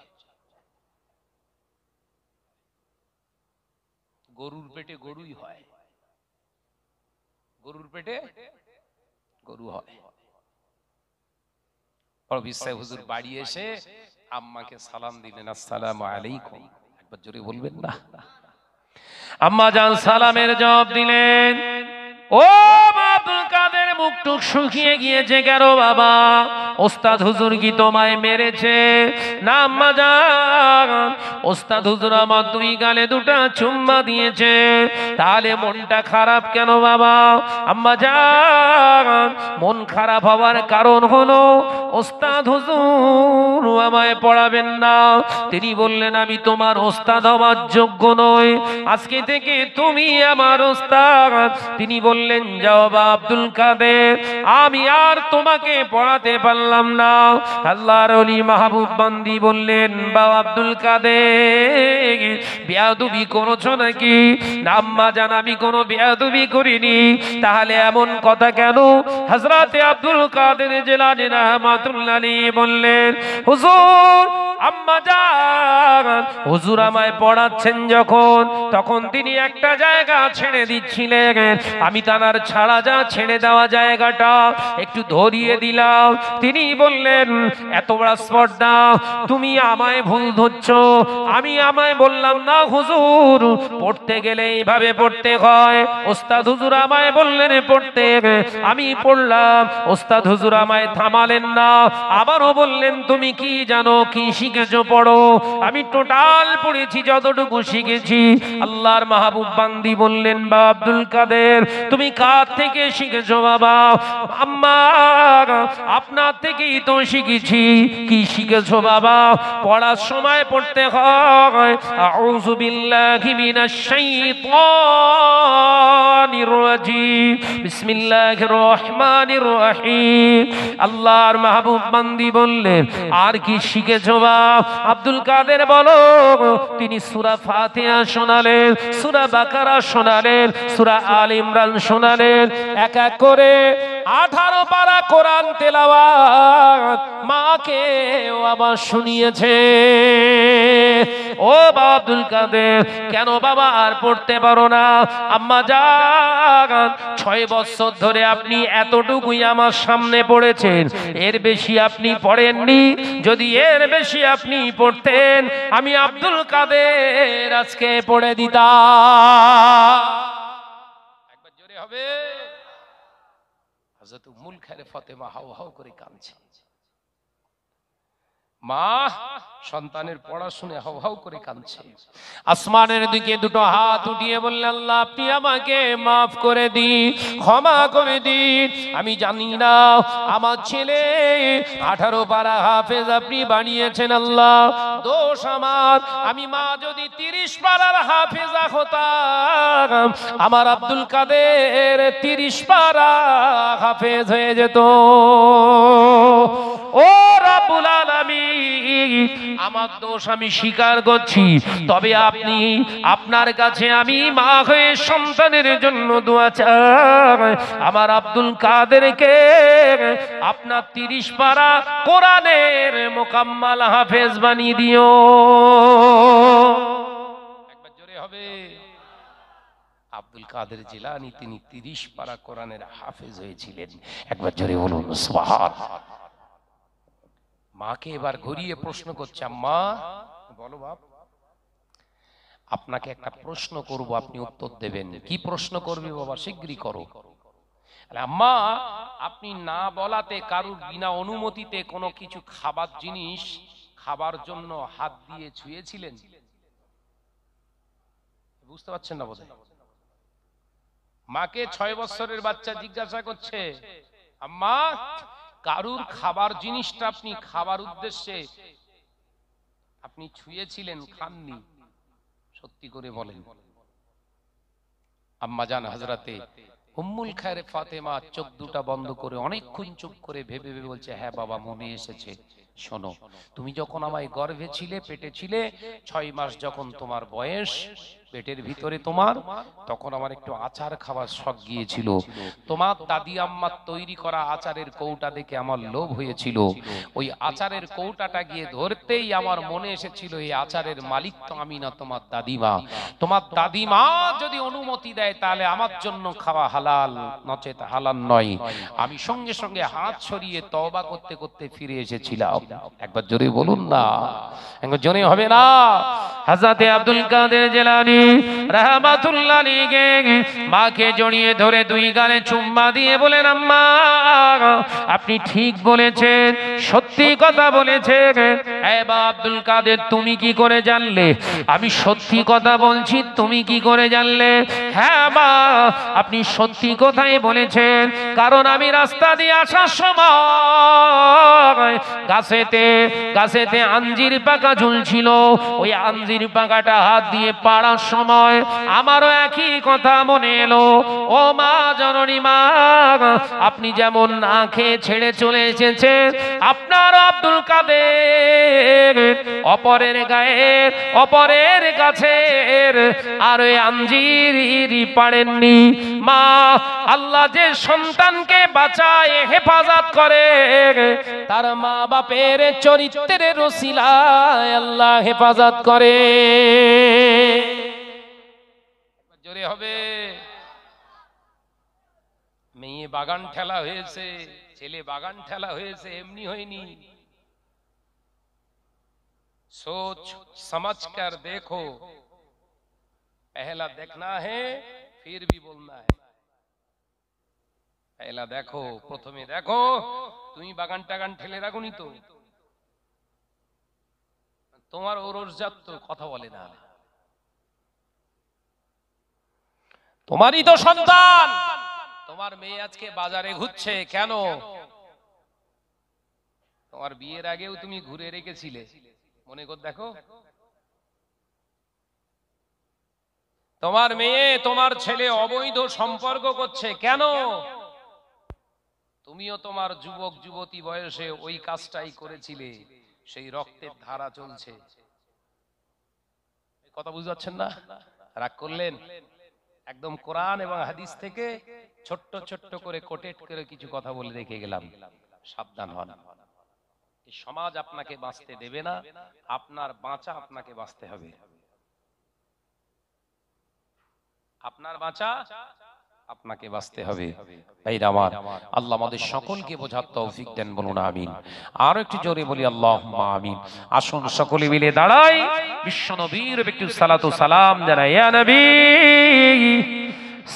গরুর পেটে গরুই হয়, গরুর পেটে গরু হয়। পরবিশ্বাস হুজুর বাড়ি এসে আম্মাকে সালাম দিলেন, আসসালামু আলাইকুম। একবার জোরে বলবেন না? আম্মা জান সালামের জবাব দিলেন। ও আব্দুল কাদের মুখ মুখটুক শুকিয়ে গিয়েছে কেন বাবা? ওস্তাদ হুজুর কি তোমায় মেরেছে? না আম্মা জান, ওস্তাদ হুজুর আমার দুই গালে দুটা চুম্মা দিয়েছে। তাহলে মনটা খারাপ কেন বাবা? আম্মা জান, মন খারাপ হওয়ার কারণ হলো ওস্তাদ হুজুর আমায় পড়াবেন না। তিনি বললেন আমি তোমার ওস্তাদ হওয়ার যোগ্য নই, আজকে থেকে তুমি আমার ওস্তাদ। তিনি বললেন যাও বা আব্দুল কাদের, আমি আর তোমাকে পড়াতে পারলাম না। আল্লাহর ওলি মাহবুব বান্দি বললেন বা আব্দুল কাদের, বেয়াদবি করেছো নাকি? না আম্মা জান, আমি কোনো বেয়াদবি করিনি। তাহলে এমন কথা কেন? হযরতে আব্দুল কাদের জিলানী রাহমাতুল্লাহ আলাইহি বললেন হুজুর, আম্মা জান, হুজুর আমায় পড়াচ্ছেন যখন, তখন তিনি একটা জায়গা ছেড়ে দিচ্ছিলেন। আমি তানার ছাড়া যা ছেড়ে দেওয়া জায়গাটা একটু ধরিয়ে দিলাম। তিনি বললেন এত বড় স্পর্ধা, তুমি আমায় ভুল ধরছো। আমি আমায় বললাম না হুজুর, পড়তে গেলে এইভাবে পড়তে হয়। ওস্তাদ হুজুর আমায় বললেন পড়তে, আমি পড়লাম। ওস্তাদ হুজুর আমায় থামালেন না, আবারও বললেন তুমি কি জানো, কি শিখেছো পড়ো। আমি টোটাল পড়েছি যতটুকু শিখেছি। আল্লাহর মাহবুব বান্দি বললেন বা আব্দুল কাদের, তুমি কার থেকে শিখেছো বাবা? আম্মা, আপনার থেকেই তো শিখেছি। কি শিখেছো বাবা? পড়ার সময় পড়তে হয় আউযু বিল্লাহি মিনাশ শাইতানির রাজিম, বিসমিল্লাহির রহমানির রহিম। আল্লাহর মাহবুব বান্দি বললেন আর কি শিখেছো বাবা? আব্দুল কাদের বলো। তিনি সূরা ফাতিহা শোনালেন, সূরা বাকারা শোনালেন, সূরা আলে ইমরান শোনালেন। এক এক করে 18 পারা কোরআন তেলাওয়াত মাকে আবার শুনিয়েছে। ও বাবা আব্দুল কাদের, কেন বাবা আর পড়তে পারো না? আম্মা জান, 6 বছর ধরে আপনি এতটুকুই আমার সামনে পড়েছেন, এর বেশি আপনি পড়েননি। যদি এর বেশি আপনি পড়তেন, আমি আব্দুল কাদের আজকে পড়ে দিতাম। একবার জোরে হবে। হযরত উম্মুল খায়র ফাতেমা হাউ হাউ করে কাঁদছে। মা সন্তানের পড়া শুনে হাউ হাউ করে কাঁদছে। আসমানের দিকে দুটো হাত উঠিয়ে বললেন আল্লাহ আপনি আমাকে মাফ করে দিন, ক্ষমা করে দিন। আমি জানি না আমার ছেলে 18 পারা হাফেজ আপনি বানিয়েছেন আল্লাহ, দোষ আমার। আমি মা যদি 30 পারার হাফেজা হতাম, আমার আব্দুল কাদের 30 পারা হাফেজ হয়ে যেত। ও রাব্বুল আলামিন, আমার দোষ আমি স্বীকার করছি, তবে আপনি আপনার কাছে আমি মা হয়ে সন্তানের জন্য দোয়া চাই, আমার আব্দুল কাদেরকে আপনার 30 পারা কোরআনের মোকাম্মাল হাফেজ বানিয়ে দিও। একবার জোরে হবে। আব্দুল কাদের জিলানী তিনি 30 পারা কোরআনের হাফেজ হয়েছিলেন। একবার জোরে বলুন সুবহানাল্লাহ। মাকে এবার ঘুরিয়ে প্রশ্ন করছে আম্মা বলো বাপ, আপনাকে একটা প্রশ্ন করব, আপনি উত্তর দেবেন। কি প্রশ্ন করবে বাবা? শিগগিরই করো। আম্মা, আপনি না বলাতে কারুর বিনা অনুমতিতে কোনো কিছু খাবার জিনিস খাবার জন্য হাত দিয়ে ছুঁয়েছিলেন? বুঝতে পারছেন না বোধহয়। মাকে 6 বছরের বাচ্চা জিজ্ঞাসা করছে আম্মা, কারুর খাবার জিনিসটা আপনি খাবার উদ্দেশ্যে আপনি ছুঁয়েছিলেন, খাননি? সত্যি করে বলেন। আম্মা জান হযরতে উম্মুল খায়র ফাতেমা চোখ দুটা বন্ধ করে অনেকক্ষণ চুপ করে ভেবে ভেবে বলছে হ্যাঁ বাবা মনে এসেছে। শোনো, তুমি যখন আমায় গর্ভে ছিলে, পেটে ছিলে, 6 মাস যখন তোমার বয়স, পেটের ভিতরে তোমার, তখন আমার একটু আচার খাবার শখ গিয়েছিল। তোমার দাদি আম্মার তৈরি করা আচারের কৌটা দেখে আমার লোভ হয়েছিল। ওই আচারের কৌটাটা গিয়ে ধরতেই আমার মনে এসেছিল এই আচারের মালিক তো আমি না, তোমার দাদিমা। তোমার দাদিমা যদি অনুমতি দেয় তাহলে আমার জন্য খাওয়া হালাল, নচেত হালাল নয়। আমি সঙ্গে সঙ্গে হাত ছড়িয়ে তওবা করতে করতে ফিরে এসেছিলাম। একবার জোরে বলুন না, একবার জোরে হবে না। হযরতে আব্দুল কাদের জিলানী রাহমাতুল্লাহ আলাইহি মাকে জড়িয়ে ধরে দুই গালে চুম্মা দিয়ে বলেন, আম্মা আপনি ঠিক বলেছেন, সত্যি কথা বলেছেন। এ বা আব্দুল কাদের, তুমি কি করে জানলে আমি সত্যি কথা বলছি? তুমি কি করে জানলে? হ্যাঁ মা, আপনি সত্যি কথাই বলেছেন, কারণ আমি রাস্তা দিয়ে আসার সময় গাছেতে আঞ্জির পাকা ঝুলছিল, ওই আঞ্জির পাকাটা হাত দিয়ে পাড়ার সময় আমারও একই কথা মনে এলো। ও মা জননী মা, আপনি যেমন না খেয়ে ছেড়ে চলে এসেছেন, আপনার আব্দুল কাদের অপরের গায়ের অপরের গাছের আর ওই আঞ্জির পাড়েননি। মা, আল্লাহ যে সন্তানকে বাঁচায় হেফাজত করে, তার মা বাপের চরিত্রের রসিলায় আল্লাহ হেফাজত করে। জোরে হবে। মেয়ে বাগান ঠেলা হয়েছে, ছেলে বাগান ঠেলা হয়েছে, এমনি হয়নি। सोच समझ कर देखो, पहला देखना है फिर भी बोलना है। पहला देखो, प्रथमे देखो। তুমি বাগান টাগান ঠেলে রাখুনি তো, তোমার ওরজাত তো কথা বলে না। তোমারই তো সন্তান, তোমার মেয়ে আজকে বাজারে ঘুরছে কেন? তোমার বিয়ের আগেও তুমি ঘুরে রেখেছিলে, মনে কর দেখো। তোমার মেয়ে তোমার ছেলে অবৈধ সম্পর্ক করছে কেন? তুমিও তোমার যুবক যুবতী বয়সে ওই কাজটাই করেছিলে, সেই রক্তের ধারা চলছে। কথা বুঝতে পারছেন না? রাগ করলেন? একদম কোরআন এবং হাদিস থেকে ছোট্ট ছোট্ট করে কোটেট করে কিছু কথা বলে রেখে গেলাম, সাবধান হন। এই সমাজ আপনাকে বাঁচতে দেবে না, আপনার বাঁচা আপনাকে বাঁচতে হবে। আপনার বাঁচা আপনাকে বাঁচতে হবে। ভাইরা আমার, আল্লাহ আমাদের সকলকে বোঝার তৌফিক দেন, বলুন আমিন। আর একটু জোরে বলি আল্লাহুম্মা আমিন। আসুন সকলে মিলে দাঁড়াই, বিশ্ব নবীর একটু সালাতু সালাম জানাই। ইয়া নবী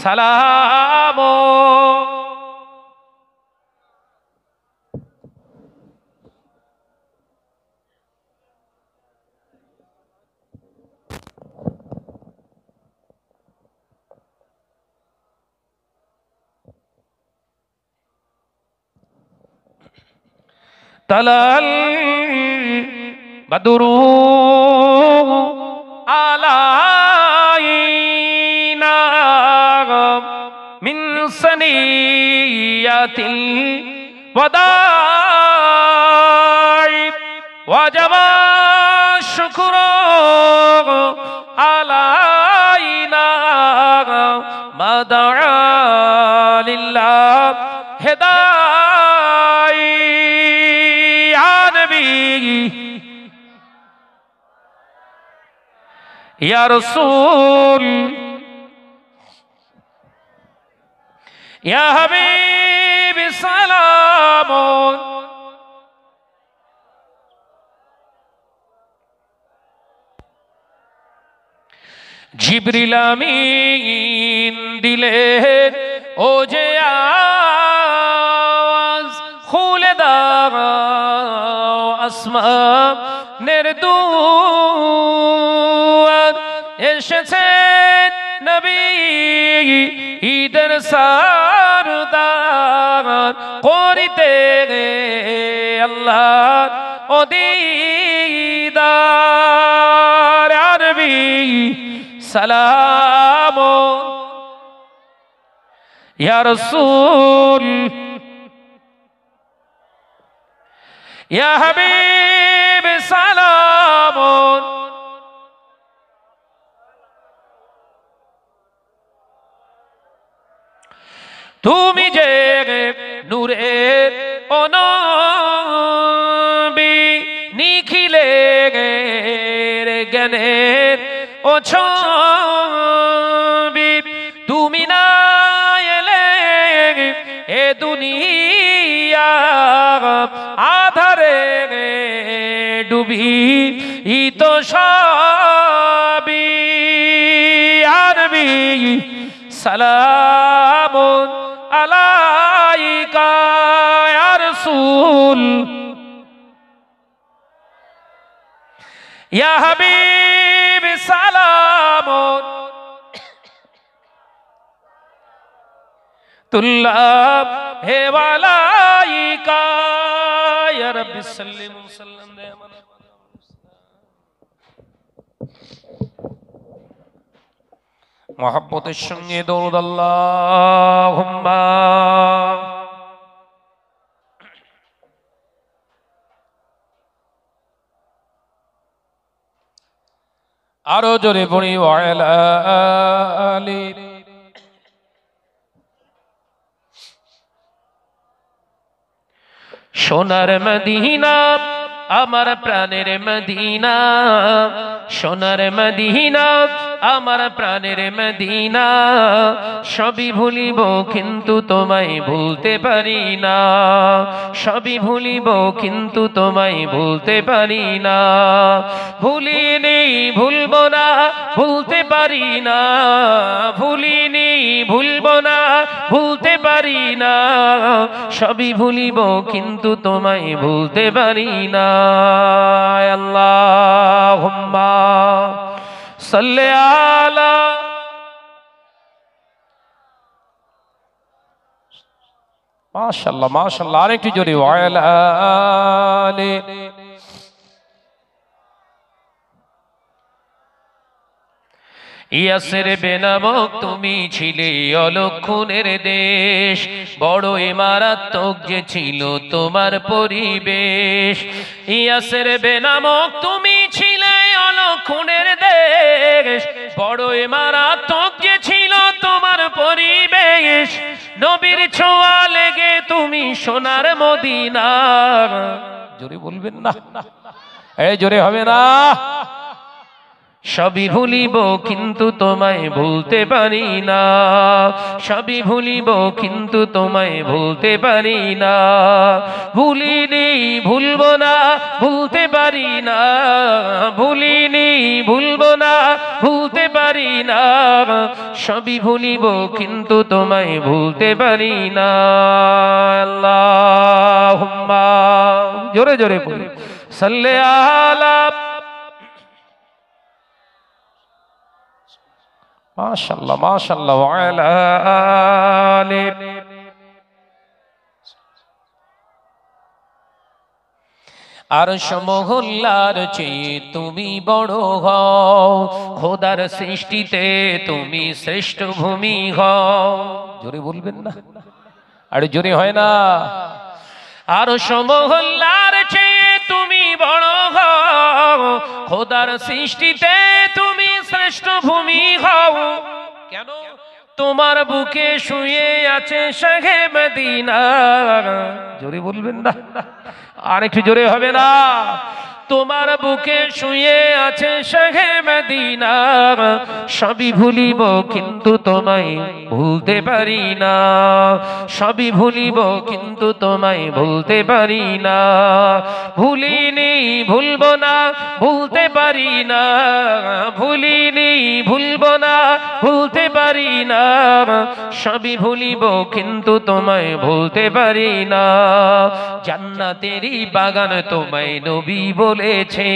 সালাম। তালাল বদরু আলাইনা মিন সানিয়াতিল ওয়াদাই ওয়াজাবা শুকরু আলাইনা মাদা লিল্লাহ হেদাই। ইয়া রাসূল ইয়া হাবিব সালাম। জিবরিল আমিন দিলেন ও যে আওয়াজ, খুলে দাও আসমানের দুয়ার, এসেছেন নবী ঈদের সরদার, করিতে আল্লাহর ও দিদার। আরবি সালাম ইয়া রাসূল ইয়া হাবিব সালাম। তুমি যে নূরের নবী, নিখিলের জ্ঞানের ও ছবি, তুমি না এলে এ দুনিয়া আধারে ডুবি তো সবই। নবী সালামুন আলাইকা ইয়া রাসূল ইয়া হাবিব সালামুন তুল্লাব হে ওয়ালাইকা ইয়া রাব্বি সাল্লিম সাল্লাম রে মহব্বতের সঙ্গে দরুদ আল্লাহুম্মা আরো জোরে পড়ি ওয়ালা আলি সোনার মদিনা আমার প্রাণের মদিনা সোনার মদিনা আমার প্রাণের মদিনা সবই ভুলিব কিন্তু তোমায় ভুলতে পারি না সবই ভুলিব কিন্তু তোমায় ভুলতে পারি না ভুলিনি ভুলবো না ভুলতে পারি না ভুলিনি ভুলবো না ভুলতে পারি না সবই ভুলিব কিন্তু তোমায় ভুলতে পারি না আল্লাহুম্মা সাল্লি আলা মাশাআল্লাহ মাশাআল্লাহ আরেকটু জোরে ওয়ালা আলি ইয়াসরিব নামক তুমি ছিলে অলক্ষণের দেশ বড় মারাত্মক যে ছিল তোমার পরিবেশ ইয়াসরিব নামক তুমি ছিলে অলক্ষণের দেশ বড় মারাত্মক যে ছিল তোমার পরিবেশ নবীর ছোঁয়া লেগে তুমি সোনার মদিনা জোরে বলবেন না এই জোরে হবে না সবই ভুলিব কিন্তু তোমায় ভুলতে পারি না সবই ভুলিব কিন্তু তোমায় ভুলতে পারি না ভুলিনি ভুলবো না ভুলতে পারি না ভুলিনি ভুলবো না ভুলতে পারি না সবই ভুলিব কিন্তু তোমায় ভুলতে পারি না আল্লাহুম্মা জোরে জোরে পড়ি সাল্লি আলা মাশাআল্লাহ মাশাআল্লাহ ওয়ালা আলি আরশ মহল্লার চেয়ে তুমি বড় হও খোদার সৃষ্টিতে তুমি শ্রেষ্ঠ ভূমি হও জোরে বলবেন না আরে জোরে হয় না আরশ মহল্লার চেয়ে তুমি বড় হও খোদার সৃষ্টিতে তুমি শ্রেষ্ঠ ভূমি হও কেন তোমার বুকে শুয়ে আছে শাহে মদিনা জোরে বলবেন না আরেকটু জোরে হবে না তোমার বুকে শুয়ে আছে শাহে মদিনা সবই ভুলিব কিন্তু তোমায় ভুলতে পারি না সবই ভুলিব কিন্তু তোমায় ভুলতে পারি না ভুলিনি ভুলবো না ভুলতে পারি না ভুলিনি ভুলবো না ভুলতে পারি না সবই ভুলিব কিন্তু তোমায় ভুলতে পারি না জান্নাতেরই বাগান তোমায় নবী বলেছে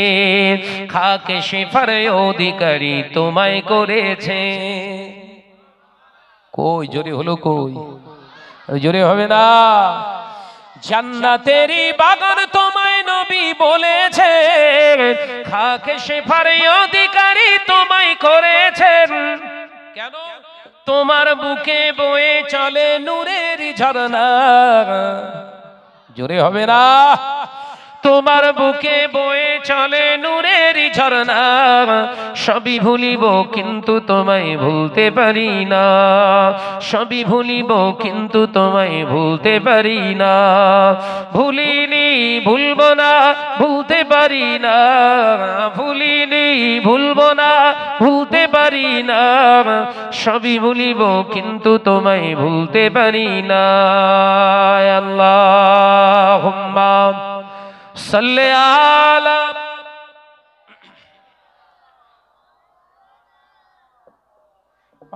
খাকে শেফার অধিকারী তোমায় করেছে কই জোরে হলো কই জোরে হবে না জান্নাতেরই বাগান তোমায় নবী বলেছে খাকে শেফার অধিকারী তোমায় করেছেন কেন তোমার বুকে বয়ে চলে নূরের ঝরনা জোরে হবে না তোমার বুকে বয়ে চলে নূরের ঝরনা সবই ভুলিব কিন্তু তোমায় ভুলতে পারি না সবই ভুলিব কিন্তু তোমায় ভুলতে পারি না ভুলিনি ভুলবো না ভুলতে পারি না ভুলিনি ভুলবো না ভুলতে পারি না সবই ভুলিব কিন্তু তোমায় ভুলতে পারি না আল্লাহুম্মা সাল্লি আলা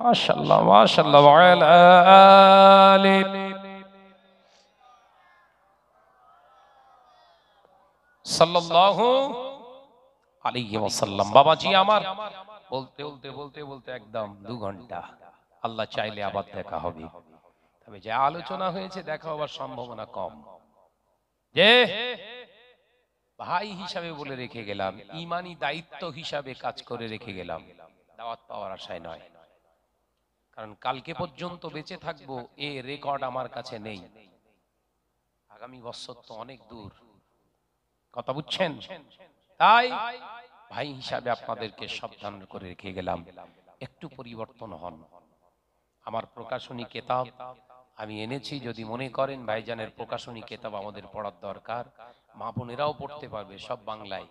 মাশাআল্লাহ মাশাআল্লাহ ওয়া আলা আলি সাল্লাল্লাহু আলাইহি ওয়াসাল্লাম। বাবাজি আমার বলতে বলতে বলতে বলতে একদম 2 ঘন্টা, আল্লাহ চাইলে আবার দেখা হবে। তবে যে আলোচনা হয়েছে দেখা হওয়ার সম্ভাবনা কম। যে ভাই হিসাবে বলে রেখে গেলাম, ইমানি দায়িত্ব হিসাবে কাজ করে রেখে গেলাম, দাওয়াত পাওয়ার আশায় নয়। কারণ কালকে পর্যন্ত বেঁচে থাকবো এ রেকর্ড আমার কাছে নেই। আগামী বছর তো অনেক দূর, কথা বুঝছেন? তাই ভাই হিসাবে আপনাদেরকে সাবধান করে রেখে গেলাম, একটু পরিবর্তন হন। আমার প্রকাশনী কিতাব আমি এনেছি, যদি মনে করেন ভাইজানের প্রকাশনী কিতাব আমাদের পড়ার দরকার, মা বোনেরাও পড়তে পারবে, সব বাংলায়।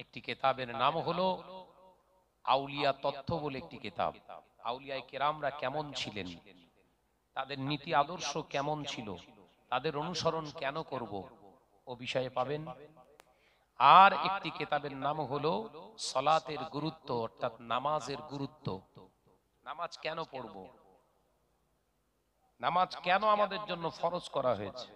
একটি কিতাবের নাম হলো আউলিয়া তথ্য বলে একটি কিতাব। আউলিয়ায়ে কেরামরা কেমন ছিলেন, তাদের নীতি আদর্শ কেমন ছিল, তাদের অনুসরণ কেন করব, ও বিষয়ে পাবেন। আর একটি কিতাবের নাম হলো সালাতের গুরুত্ব, অর্থাৎ নামাজের গুরুত্ব। নামাজ কেন পড়ব, নামাজ কেন আমাদের জন্য ফরজ করা হয়েছে,